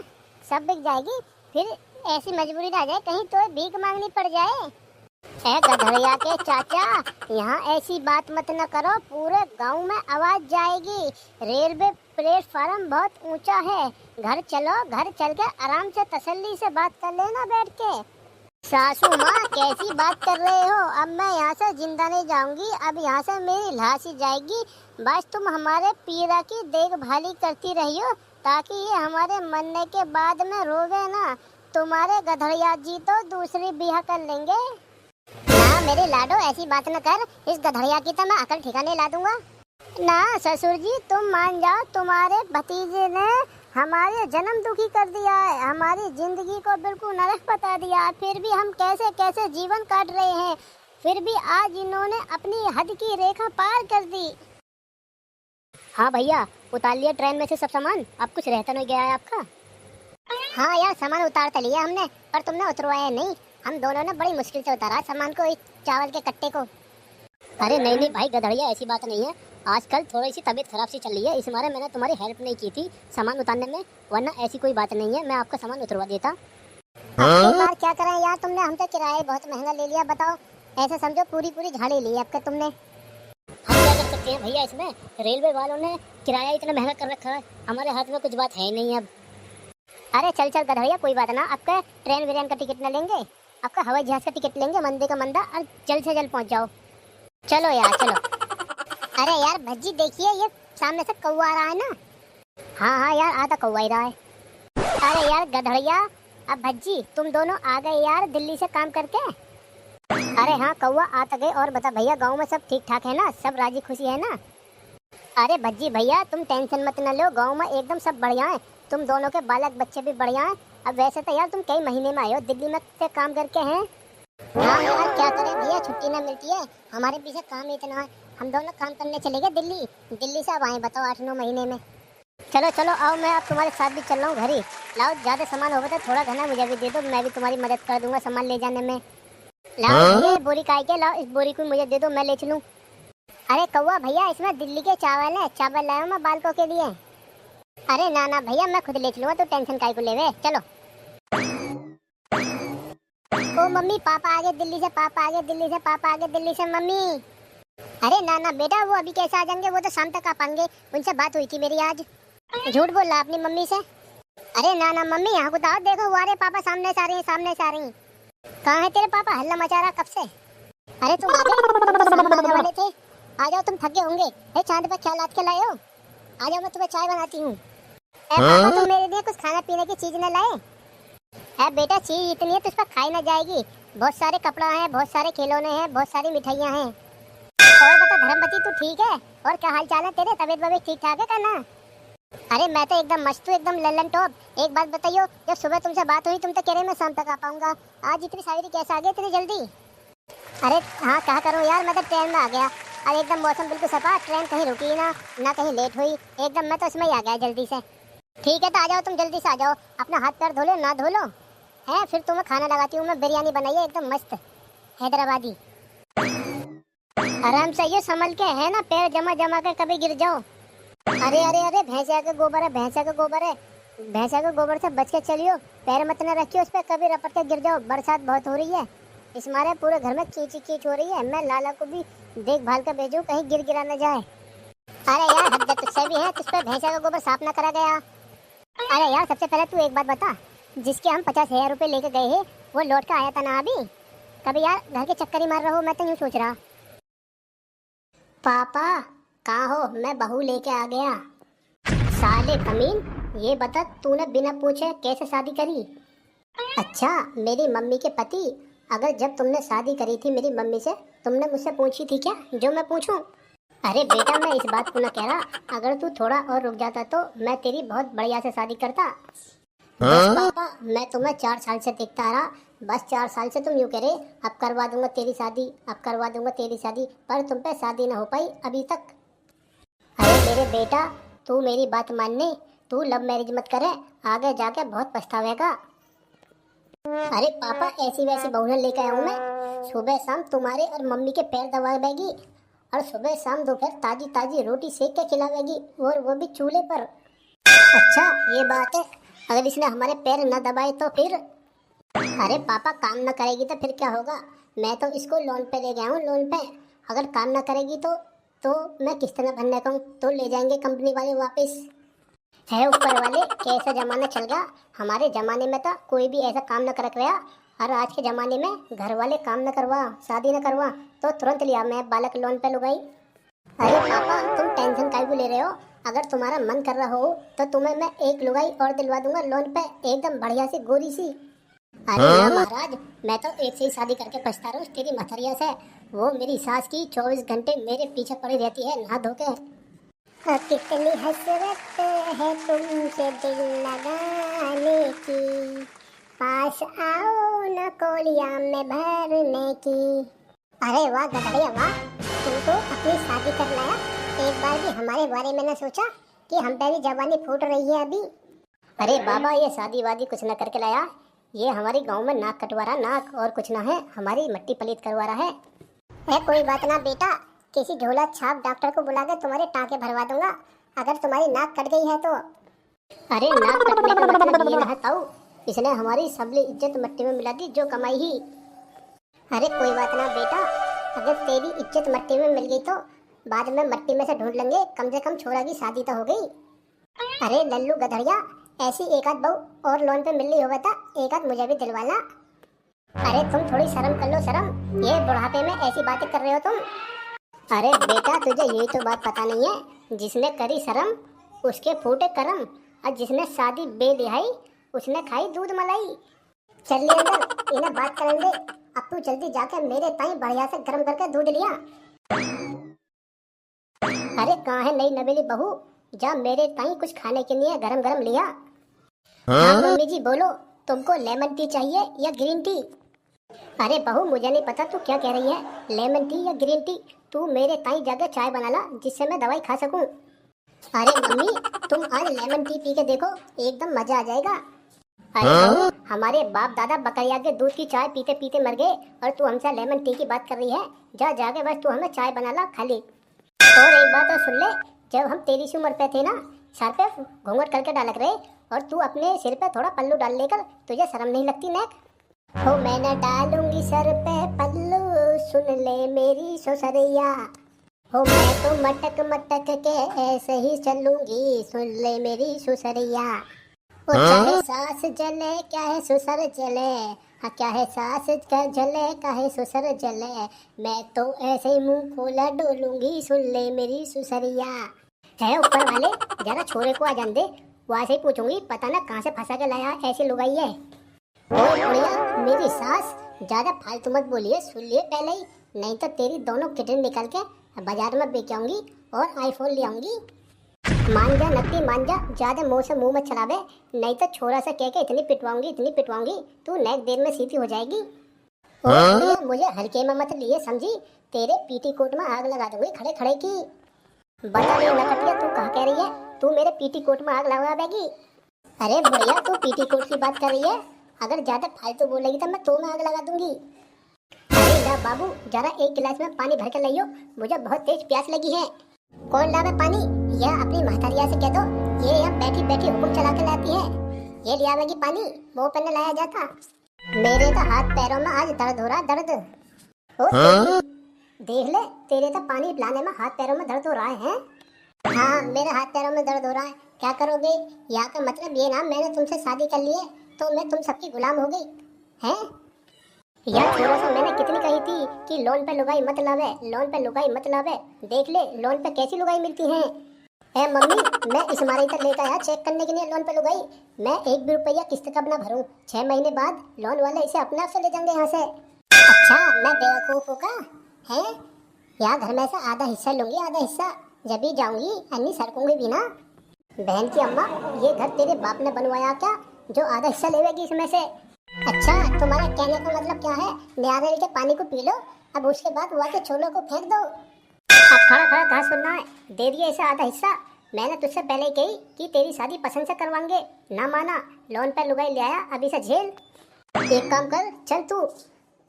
सब बिक जाएगी। फिर ऐसी मजबूरी ना आ जाए कहीं तो भीख मांगनी पड़ जाए। ए गधड़िया के चाचा, यहाँ ऐसी बात मत न करो, पूरे गांव में आवाज जाएगी। रेलवे प्लेटफार्म बहुत ऊंचा है, घर चलो, घर चल के आराम से तसल्ली से बात कर लेना बैठ के। सासू माँ कैसी बात कर रहे हो? अब मैं यहाँ से जिंदा नहीं जाऊंगी, अब यहाँ से मेरी लाश ही जाएगी। बस तुम हमारे पीरा की देखभाली करती रहियो, ताकि ये हमारे मरने के बाद में रोवे ना। तुम्हारे गधड़िया जी तो दूसरी ब्याह कर लेंगे ना। मेरे लाडो ऐसी बात न कर, इस गधड़िया की तो मैं अकल ठिकाने ला दूंगा। ना ससुर जी, तुम मान जाओ, तुम्हारे भतीजे ने हमारे जन्म दुखी कर दिया है, हमारी जिंदगी को बिल्कुल नरक बता दिया है। फिर भी हम कैसे कैसे जीवन काट रहे हैं, फिर भी आज इन्होंने अपनी हद की रेखा पार कर दी। हाँ भैया, उतार लिया ट्रेन में से सब सामान, अब कुछ रहता नहीं गया है आपका। हाँ यार, सामान उतार तो लिया हमने, पर तुमने उतरवाया नहीं। हम दोनों ने बड़ी मुश्किल से उतारा सामान को, इस चावल के कट्टे को। अरे नहीं नहीं भाई गधड़िया, ऐसी बात नहीं है। आजकल थोड़ी सी तबीयत खराब सी चल रही है, इस मारे मैंने तुम्हारी हेल्प नहीं की थी सामान उतारने में, वरना ऐसी कोई बात नहीं है, मैं आपका सामान उतरवा देता। अगली बार क्या करें यार, तुमने हम तो किराया बहुत महंगा ले लिया। बताओ, ऐसे समझो पूरी पूरी झाड़ी ली आपके तुमने। हम क्या कर सकते हैं भैया इसमें, रेलवे वालों ने किराया इतना महंगा कर रखा है, हमारे हाथ में कुछ बात है ही नहीं अब। अरे चल चल गधड़िया, कोई बात ना, आपका ट्रेन विरेन का टिकट न लेंगे, आपका हवाई जहाज का टिकट लेंगे, मंदे का मंदा, और जल्द से जल्द पहुंच जाओ। चलो यार चलो। अरे यार भज्जी देखिए, ये सामने से कौवा आ रहा है ना। हाँ हाँ यार, आधा कौवा ही रहा है। अरे यार गधड़िया, अब भज्जी तुम दोनों आ गए यार दिल्ली से काम करके। अरे हाँ कौवा, आ तो गए। और बता भैया, गांव में सब ठीक ठाक है ना, सब राजी खुशी है ना? अरे भज्जी भैया तुम टेंशन मत न लो, गाँव में एकदम सब बढ़िया है, तुम दोनों के बालक बच्चे भी बढ़िया हैं। अब वैसे तो यार तुम कई महीने में आए हो दिल्ली में से काम करके हैं। हाँ यार क्या करें भैया, छुट्टी ना मिलती है, हमारे पीछे काम इतना है। हम दोनों काम करने चले गए दिल्ली, दिल्ली से अब आए बताओ 8-9 महीने में। चलो चलो आओ, मैं आप तुम्हारे साथ भी चल रहा हूँ घर ही। लाओ, ज़्यादा सामान होगा तो थोड़ा घना मुझे भी दे दो, मैं भी तुम्हारी मदद कर दूंगा सामान ले जाने में। लाओ ये बोरी काय के लाओ, इस बोरी को मुझे दे दो, मैं ले चलूँ। अरे कौवा भैया, इसमें दिल्ली के चावल है, चावल लाया मैं बालकों के लिए। अरे ना ना भैया, मैं खुद ले चलूँगा, तो टेंशन काहे को लेवे। चलो। ओ मम्मी, पापा आ गए दिल्ली से, पापा आ गए दिल्ली से, पापा आ गए दिल्ली से मम्मी। अरे ना ना बेटा, वो अभी कैसे आ जाएंगे, वो तो शाम तक आ पाएंगे, उनसे बात हुई थी मेरी आज। झूठ बोल रहा अपनी मम्मी से। अरे ना ना मम्मी, यहाँ को तो आओ, देखो वो आ रहे पापा, सामने से आ रही हैं, सामने से आ रही हैं। कहाँ है तेरे पापा, हल्ला मचा रहा कब से? अरे तुम आ गए वाले थे, आ जाओ, तुम थके होंगे। चांद पे क्या लाद के लाए हो? आ जाओ, मैं तुम्हें चाय बनाती हूँ। पापा तुम मेरे लिए कुछ खाना पीने की चीज न लाए? है बेटा, चीज इतनी है तो उस पर खाई ना जाएगी, बहुत सारे कपड़ा है, बहुत सारे खिलौने हैं, बहुत सारी मिठाइयाँ हैं। और बता धर्मपति, तू ठीक है? और क्या हाल चाल है तेरे, तबीयत वबीयत ठीक ठाक है करना? अरे मैं तो एकदम मस्त हूँ, एकदम लल्लन टॉप। एक बात बताइयो, जब सुबह तुमसे बात हुई तुम तो कह रहे मैं शाम तक आ पाऊंगा, आज इतनी शायरी कैसे आ गई इतनी जल्दी? अरे हाँ क्या करूँ यार, मैं तो ट्रेन में आ गया, और एकदम मौसम बिल्कुल सफा, ट्रेन कहीं रुकी ना कहीं लेट हुई, एकदम मैं तो उसमें ही आ गया जल्दी से। ठीक है तो आ जाओ, तुम जल्दी से आ जाओ, अपना हाथ पैर धो लो, ना धो लो है, फिर तुम्हें खाना लगाती हूँ मैं, बिरयानी बनाई है एकदम मस्त हैदराबादी। आराम से ये संभल के, है ना, पैर जमा जमा कर कभी गिर जाओ। अरे अरे अरे, भैंसिया का गोबर है, भैंसिया का गोबर है, भैंसिया के गोबर से बच के चलियो, पैर मत न रखियो उस पर, कभी रपट के गिर जाओ। बरसात बहुत हो रही है, इस मारे पूरे घर में कीच कीच हो रही है, मैं लाला को भी देखभाल कर भेजूं, कहीं गिर गिरा न जाए। अरे यार हद तुझसे भी है, तुझ पर भैंसिया का गोबर साफ न करा गया। अरे यार सबसे पहले तू एक बात बता, जिसके हम 50,000 रुपये लेके गए हैं वो लौट कर आया था ना अभी? कभी यार घर के चक्कर ही मार रहा हो, मैं तो यूँ सोच रहा। पापा कहाँ हो, मैं बहू लेके आ गया। साले कमीन, ये बता तूने बिना पूछे कैसे शादी करी? अच्छा मेरी मम्मी के पति, अगर जब तुमने शादी करी थी मेरी मम्मी से, तुमने मुझसे पूछी थी क्या जो मैं पूछूं? अरे बेटा मैं इस बात को न कह रहा, अगर तू थोड़ा और रुक जाता तो मैं तेरी बहुत बढ़िया से शादी करता। बस पापा, मैं तुम्हें 4 साल से देखता आ रहा, बस 4 साल से तुम यूँ कह रहे अब करवा दूंगा तेरी शादी, अब करवा दूंगा तेरी शादी, पर तुम पे शादी न हो पाई अभी तक। अरे मेरे बेटा, तू मेरी बात मानने, तू लव मैरिज मत करे, आगे जाके बहुत पछतावेगा। अरे पापा ऐसी वैसी बहू न लेकर आऊँ मैं, सुबह शाम तुम्हारे और मम्मी के पैर दबावेगी, और सुबह शाम दोपहर ताजी ताजी रोटी सेक के खिलावेगी, और वो भी चूल्हे पर। अच्छा ये बात है, अगर इसने हमारे पैर न दबाए तो फिर? अरे पापा काम न करेगी तो फिर क्या होगा, मैं तो इसको लोन पे ले गया हूँ, लोन पे, अगर काम न करेगी तो मैं किस तरह भरने कहूँ, तो ले जाएंगे कंपनी वाले वापस। है ऊपर वाले, कैसा जमाना चल गया, हमारे जमाने में तो कोई भी ऐसा काम न कर रहा, और आज के ज़माने में घर वाले काम न करवा, शादी न करवा तो तुरंत लिया मैं बालक लोन पे लुगाई। अरे पापा तुम टेंशन काहे को ले रहे हो? अगर तुम्हारा मन कर रहा हो तो तुम्हें मैं एक लुगाई और दिलवा दूंगा लोन पे, एकदम बढ़िया सी गोरी सी। अरे ना महाराज, मैं तो एक से ही शादी करके पछता रहा हूँ तेरी मथरिया से। वो मेरी सास की 24 घंटे मेरे पीछे पड़ी रहती है नहा धो के। कितनी हसरत है तुमसे दिल लगाने की, पास आओ न कोलिया में भरने की। अरे वाह गधड़िया वाह, तुम तो अपनी शादी कर लाया, एक बार भी हमारे बारे में न सोचा कि हम पे भी जवानी फूट रही है अभी। अरे बाबा ये शादी वादी कुछ न करके लाया, ये हमारी गांव में नाक कटवा रहा, नाक और कुछ ना है, हमारी मट्टी पलीत करवा रहा है। कोई बात ना बेटा, किसी झोला छाप डॉक्टर को बुला के तुम्हारे टाँके भरवा दूंगा अगर तुम्हारी नाक कट गई है तो। अरे नाक कटने का मतलब ये ना ताऊ, इसने हमारी सबली इज्जत मट्टी में मिला दी जो कमाई ही। अरे कोई बात ना बेटा, अगर तेरी इज्जत मट्टी में मिल गई तो बाद में मट्टी में से ढूंढ लेंगे, कम से कम छोरा की शादी तो हो गई। अरे लल्लू गधड़िया, ऐसी एक आध बहू और लोन पे मिल रही होगा था, एक आध मुझे भी दिलवाना। अरे तुम थोड़ी शर्म कर लो, शर्म, ये बुढ़ापे में ऐसी बातें कर रहे हो तुम। अरे बेटा तुझे यही तो बात पता नहीं है, जिसने करी शर्म उसके फूटे करम, और जिसने शादी बेदिहाई उसने खाई दूध मलाई। चलिए अंदर, इन्हें बात करने दे। अब तू जल्दी जाके मेरे ताई बढ़िया से गर्म करके दूध लिया। अरे कहाँ है नई नवेली बहू, जा मेरे ताई कुछ खाने के लिए गरम गरम लिया। हाँ मम्मी जी बोलो, तुमको लेमन टी चाहिए या ग्रीन टी? अरे बहू मुझे नहीं पता तू क्या कह रही है, लेमन टी या ग्रीन टी? तू मेरे ताई जाकर चाय बना ला जिससे मैं दवाई खा सकूं। अरे मम्मी तुम आज लेमन टी पी के देखो, एकदम मजा आ जाएगा। अरे बहू, हमारे बाप दादा बकरिया के दूध की चाय पीते पीते मर गए और तू हमसे लेमन टी की बात कर रही है? जा जाके बस तू हमें चाय बना ला खाली। और एक बात और सुन ले, जब हम तेरी सी उम्र पे थे ना, सर पे घूंघट करके डालक रहे और तू अपने सिर पे थोड़ा पल्लू डाल लेकर, तुझे शर्म नहीं लगती नेक? हो मैं न डालूंगी सर पे पल्लू, सुन ले मेरी ससुरिया। हो मैं तो मटक मटक के ऐसे ही चलूंगी, सुन ले मेरी ससुरिया। ओ चाहे सास जले क्या है ससुर जले, हाँ क्या है सास का जले क्या है ससुर जले, मैं तो ऐसे ही मुंह खोला डोलूंगी, सुन ले मेरी ससुरिया। है ऊपर वाले, जरा छोरे को आ जान दे, वहाँ से ही पूछूंगी पता ना कहाँ से फंसा के लाया ऐसी लुगाई है। बढ़िया मेरी सास, ज्यादा फालतू मत बोलिए, सुन लिए पहले ही, नहीं तो तेरी दोनों किडनी निकाल के बाजार में बेच आऊंगी और आईफोन ले आऊंगी। मान जा नकली मान जा, ज्यादा मुंह से मुंह मत चलावे, नहीं तो छोरा से कह के इतनी पिटवाऊंगी तू नेक देर में सीधी हो जाएगी। और मुझे हल्के में मत लिए समझी, तेरे पीटी कोट में आग लगा दूंगी खड़े खड़े की। बता नहीं नकटिया तू कहाँ कह रही है, तू मेरे पीटी कोट में आग लगा देगी? अरे बढ़िया तू पीटी कोट की बात कर रही है, अगर ज्यादा फालतू बोलेगी तो मैं तो में आग लगा दूंगी। अरे जा बाबू, जरा एक गिलास में पानी भर के लाइयो, मुझे बहुत तेज प्यास लगी है। कौन लावे पानी? यह अपनी महतरिया से कह दो, ये यहाँ बैठी बैठी हुक्म चला के लाती है, ये ले आवेगी पानी, वो पन्ने लाया जाता। मेरे तो हाथ पैरों में आज दर्द हो रहा, दर्द। ओ देख ले, तेरे तो पानी पिलाने में हाथ पैरों में दर्द हो रहा है। हाँ मेरे हाथ पैरों में दर्द हो रहा है, क्या करोगे? यहाँ का मतलब ये ना मैंने तुमसे शादी कर ली है तो मैं तुम सबकी गुलाम हो गई है? यार थोड़ा सा मैंने कितनी कही थी कि लोन पे लुगाई मत लावे, लोन पे लुगाई मत लावे, देख ले लोन पे कैसी लुगाई मिलती है। मम्मी मैं इस मारे तक लेकर आया चेक करने के लिए लोन पे लुगाई, मैं 1 भी रुपया किस्त कब ना भरूं, 6 महीने बाद लोन वाले इसे अपने आप से ले जाएंगे यहाँ से। अच्छा मैं बेवकूफ होगा है? यहाँ घर में से आधा हिस्सा लूंगी, आधा हिस्सा जब भी जाऊंगी अन्नी सरकूंगी भी ना। बहन की अम्मा, ये घर तेरे बाप ने बनवाया क्या जो आधा हिस्सा लेवेगी इसमें से? अच्छा तुम्हारा कहने का मतलब क्या है, नारियल के पानी को पी लो, अब उसके बाद वहाँ के छोलों को फेंक दो। अब खड़ा खड़ा कहाँ सुनना है, दे दिया इसे आधा हिस्सा। मैंने तुझसे पहले ही कही कि तेरी शादी पसंद से करवाएंगे, ना माना, लोन पे लुगाई ले आया, अभी से झेल। एक काम कर, चल तू,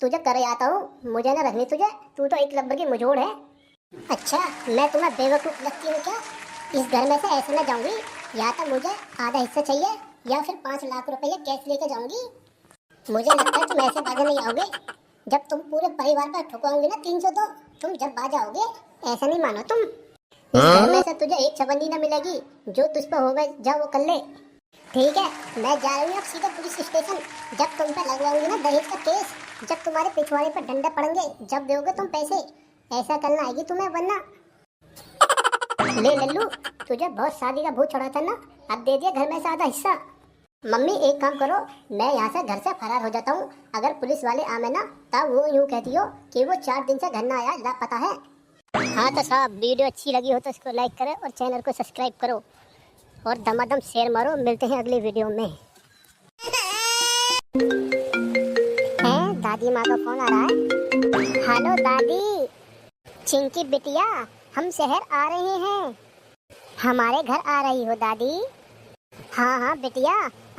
तुझे कर आता हूँ, मुझे ना रखनी तुझे, तू तो एक लब्बर की मुझोड़ है। अच्छा मैं तुम्हें बेवकूफ़ लगती हूँ क्या? इस घर में से ऐसे न जाऊँगी, या तो मुझे आधा हिस्सा चाहिए या फिर 5 लाख रुपये कैश लेके जाऊँगी। मुझे लगता है तुम ऐसे बाजा नहीं आओगे, जब तुम पूरे परिवार पर ठुकवाओगे ना 300 तो तुम जब बाजा आओगे ऐसा नहीं मानो तुम। इस घर में से तुझे एक चवन्नी न मिलेगी, जो तुझ पर होगा जा वो कर ले। ठीक है, मैं जा रही हूँ अब सीधे पुलिस स्टेशन। जब तुम पे लगवाऊंगी ना दहेज का केस, जब तुम्हारे पिछवाड़े पर डंडे पड़ेंगे, जब दोगे तुम पैसे, ऐसा करना आएगी तुम्हें, वरना। ले लल्लू, तुझे बहुत शादी का भूत चढ़ा था ना, अब दे दिया घर में से आधा हिस्सा। मम्मी एक काम करो, मैं यहाँ से घर से फरार हो जाता हूँ। अगर पुलिस वाले आवे ना, तब वो यूँ कहती हो कि वो 4 दिन से घर ना आया, लापता है। हाँ तो साहब, वीडियो अच्छी लगी हो तो इसको लाइक करें और चैनल को सब्सक्राइब करो और दमादम शेयर मारो। मिलते हैं अगली वीडियो में। हैं, दादी माँ का फोन आ रहा है। हेलो दादी। चिंकी बिटिया, हम शहर आ रहे हैं। हमारे घर आ रही हो दादी? हाँ हाँ बिटिया,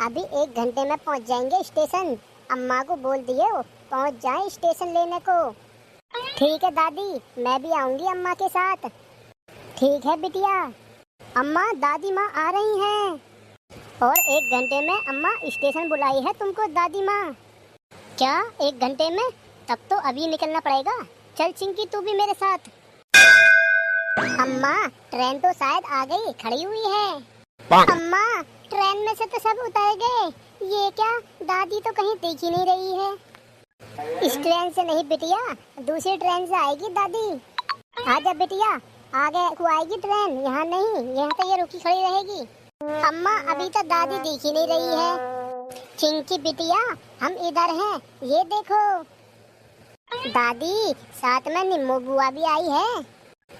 अभी 1 घंटे में पहुँच जाएंगे स्टेशन। अम्मा को बोल दिए हो पहुँच जाए स्टेशन लेने को। ठीक है दादी, मैं भी आऊँगी अम्मा के साथ। ठीक है बिटिया। अम्मा, दादी माँ आ रही हैं और 1 घंटे में अम्मा स्टेशन बुलाई है तुमको दादी माँ। क्या 1 घंटे में? तब तो अभी निकलना पड़ेगा। चल चिंकी, तू भी मेरे साथ। अम्मा, ट्रेन तो शायद आ गई, खड़ी हुई है। अम्मा, ट्रेन में से तो सब उतर गए, ये क्या? दादी तो कहीं दिख ही नहीं रही है। इस ट्रेन से नहीं बिटिया, दूसरी ट्रेन से आएगी दादी। आजा बिटिया, आगे को आएगी ट्रेन, यहाँ नहीं, यहाँ तो ये रुकी खड़ी रहेगी। अम्मा, अभी तक दादी दिख ही नहीं रही है। चिंकी बिटिया, हम इधर हैं, ये देखो। दादी, साथ में निम्मो बुआ भी आई है।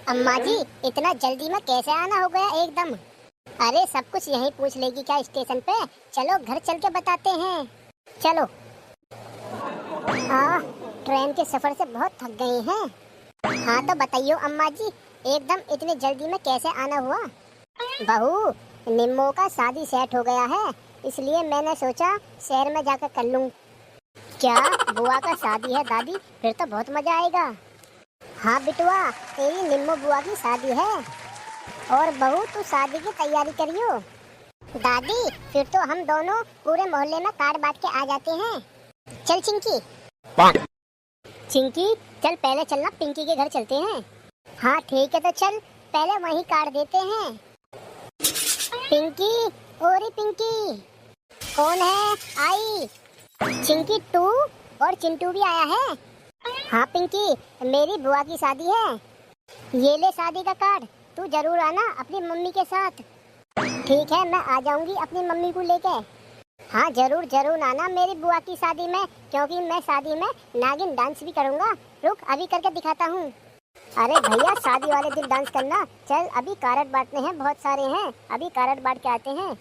अम्मा जी, इतना जल्दी में कैसे आना हो गया एकदम? अरे सब कुछ यहीं पूछ लेगी क्या स्टेशन पे? चलो घर चल के बताते हैं, चलो। ट्रेन के सफर से बहुत थक गए हैं। हाँ तो बताइयो अम्मा जी, एकदम इतनी जल्दी में कैसे आना हुआ? बहू, निम्मो का शादी सेट हो गया है, इसलिए मैंने सोचा शहर में जाकर कर लूं। क्या बुआ का शादी है दादी? फिर तो बहुत मजा आएगा। हाँ बिटुआ, तेरी निम्मो बुआ की शादी है और बहू तू शादी की तैयारी करियो। दादी, फिर तो हम दोनों पूरे मोहल्ले में कार्ड बांट के आ जाते हैं। चल चिंकी। चिंकी, चल पहले चलना, पिंकी के घर चलते हैं। हाँ ठीक है, तो चल पहले वहीं कार्ड देते हैं। पिंकी, ओरी पिंकी, कौन है? आई। चिंकी, तू और चिंटू भी आया है? हाँ पिंकी, मेरी बुआ की शादी है, ये ले शादी का कार्ड, तू जरूर आना अपनी मम्मी के साथ। ठीक है, मैं आ जाऊंगी अपनी मम्मी को लेके। हाँ जरूर जरूर आना मेरी बुआ की शादी में, क्योंकि मैं शादी में नागिन डांस भी करूँगा। रुक, अभी करके दिखाता हूँ। अरे भैया, शादी वाले दिन डांस करना। चल अभी कार्ड बांटने हैं, बहुत सारे हैं, अभी कार्ड बांट के आते हैं।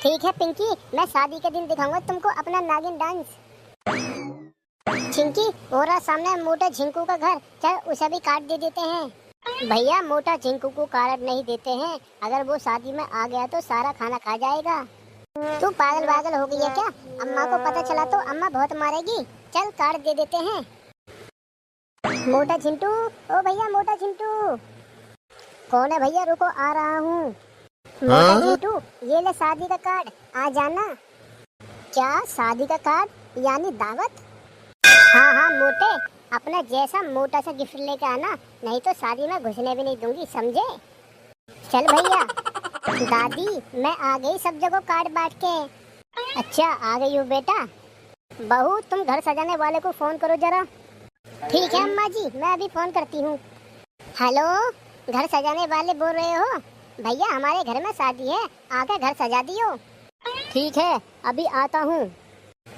ठीक है पिंकी, मैं शादी के दिन दिखाऊंगा तुमको अपना नागिन डांस। चिंकी, वो रहा सामने मोटा झिंकू का घर, चल उसे भी कार्ड दे देते हैं। भैया, मोटा झिंकू को कार्ड नहीं देते हैं, अगर वो शादी में आ गया तो सारा खाना खा जाएगा। तू पागल वागल हो गई है क्या? अम्मा को पता चला तो अम्मा बहुत मारेगी। चल कार्ड दे देते हैं। मोटा झिंटू, ओ भैया मोटा झिंटू। कौन है भैया? रुको आ रहा हूँ। मोटा झिंटू, ये ले शादी का कार्ड, आ जाना। क्या शादी का कार्ड यानी दावत? हाँ हाँ मोटे, अपना जैसा मोटा सा गिफ्ट लेके आना, नहीं तो शादी में घुसने भी नहीं दूंगी, समझे? चल भैया। दादी, मैं आ गई सब जगह कार्ड बांट के। अच्छा आ गई हो बेटा। बहू, तुम घर सजाने वाले को फोन करो जरा। ठीक है अम्मा जी, मैं अभी फोन करती हूँ। हेलो, घर सजाने वाले बोल रहे हो? भैया हमारे घर में शादी है, आकर घर सजा दियो। ठीक है, अभी आता हूँ।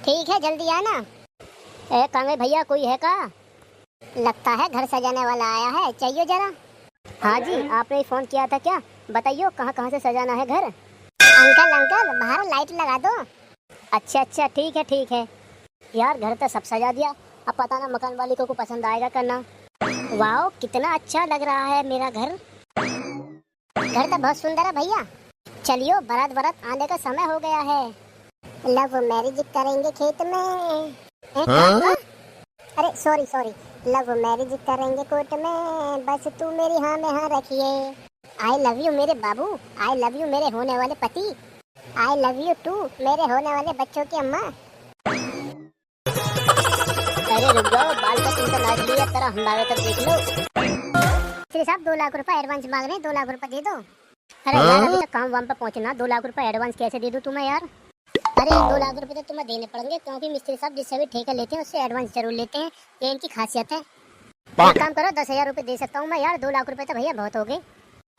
ठीक है, जल्दी आना। कांगे भैया, कोई है का? लगता है घर सजाने वाला आया है, चाहिए जरा। हाँ जी, आपने फोन किया था क्या? बताइए कहाँ कहाँ से सजाना है घर? अंकल अंकल, बाहर लाइट लगा दो। अच्छा अच्छा, ठीक है। यार घर तो सब सजा दिया, अब पता ना मकान वाली को पसंद आएगा करना। वाह, कितना अच्छा लग रहा है मेरा घर। घर तो बहुत सुंदर है भैया। चलियो, बारात बारात आने का समय हो गया है। लव मैरिज करेंगे खेत में। अरे सॉरी, लव मैरिज करेंगे कोर्ट में, बस तू मेरी हाँ में हाँ रखिए। आई लव यू मेरे बाबू, आई लव यू मेरे होने वाले पति, आई लव यू टू मेरे होने वाले बच्चों की अम्मा। अरे रुक जाओ, बाल का तुमको लाज लिया, तेरा हमारे तक देख लो। श्री साहब 2 लाख रुपए एडवांस मांग रहे हैं, 2 लाख रुपए दे दो। अरे यार अभी तक काम वाम पे पहुंचना, 2 लाख रुपए एडवांस कैसे दे दूं तुम्हें यार? अरे 2 लाख रुपए तो तुम्हें देने पड़ेंगे, क्योंकि मिस्त्री साहब जिससे भी ठेका लेते हैं उससे एडवांस जरूर लेते हैं, ये इनकी खासियत है। एक काम करो, 10,000 रुपए दे सकता हूँ मैं यार, 2 लाख रुपए तो भैया बहुत हो गए।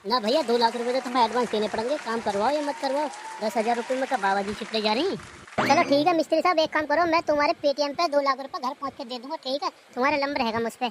ना भैया 2 लाख रुपए तो तुम्हें एडवांस देने पड़ेंगे, काम करवाओ या मत करवाओ। 10,000 रुपए में क्या बाबा जी चिपले जा रही हैं? चलो ठीक है मिस्त्री साहब, एक काम करो, मैं तुम्हारे पेटीएम पे 2 लाख रुपए घर पहुँच के दे दूंगा, ठीक है? तुम्हारा नंबर रहेगा मुझ पे।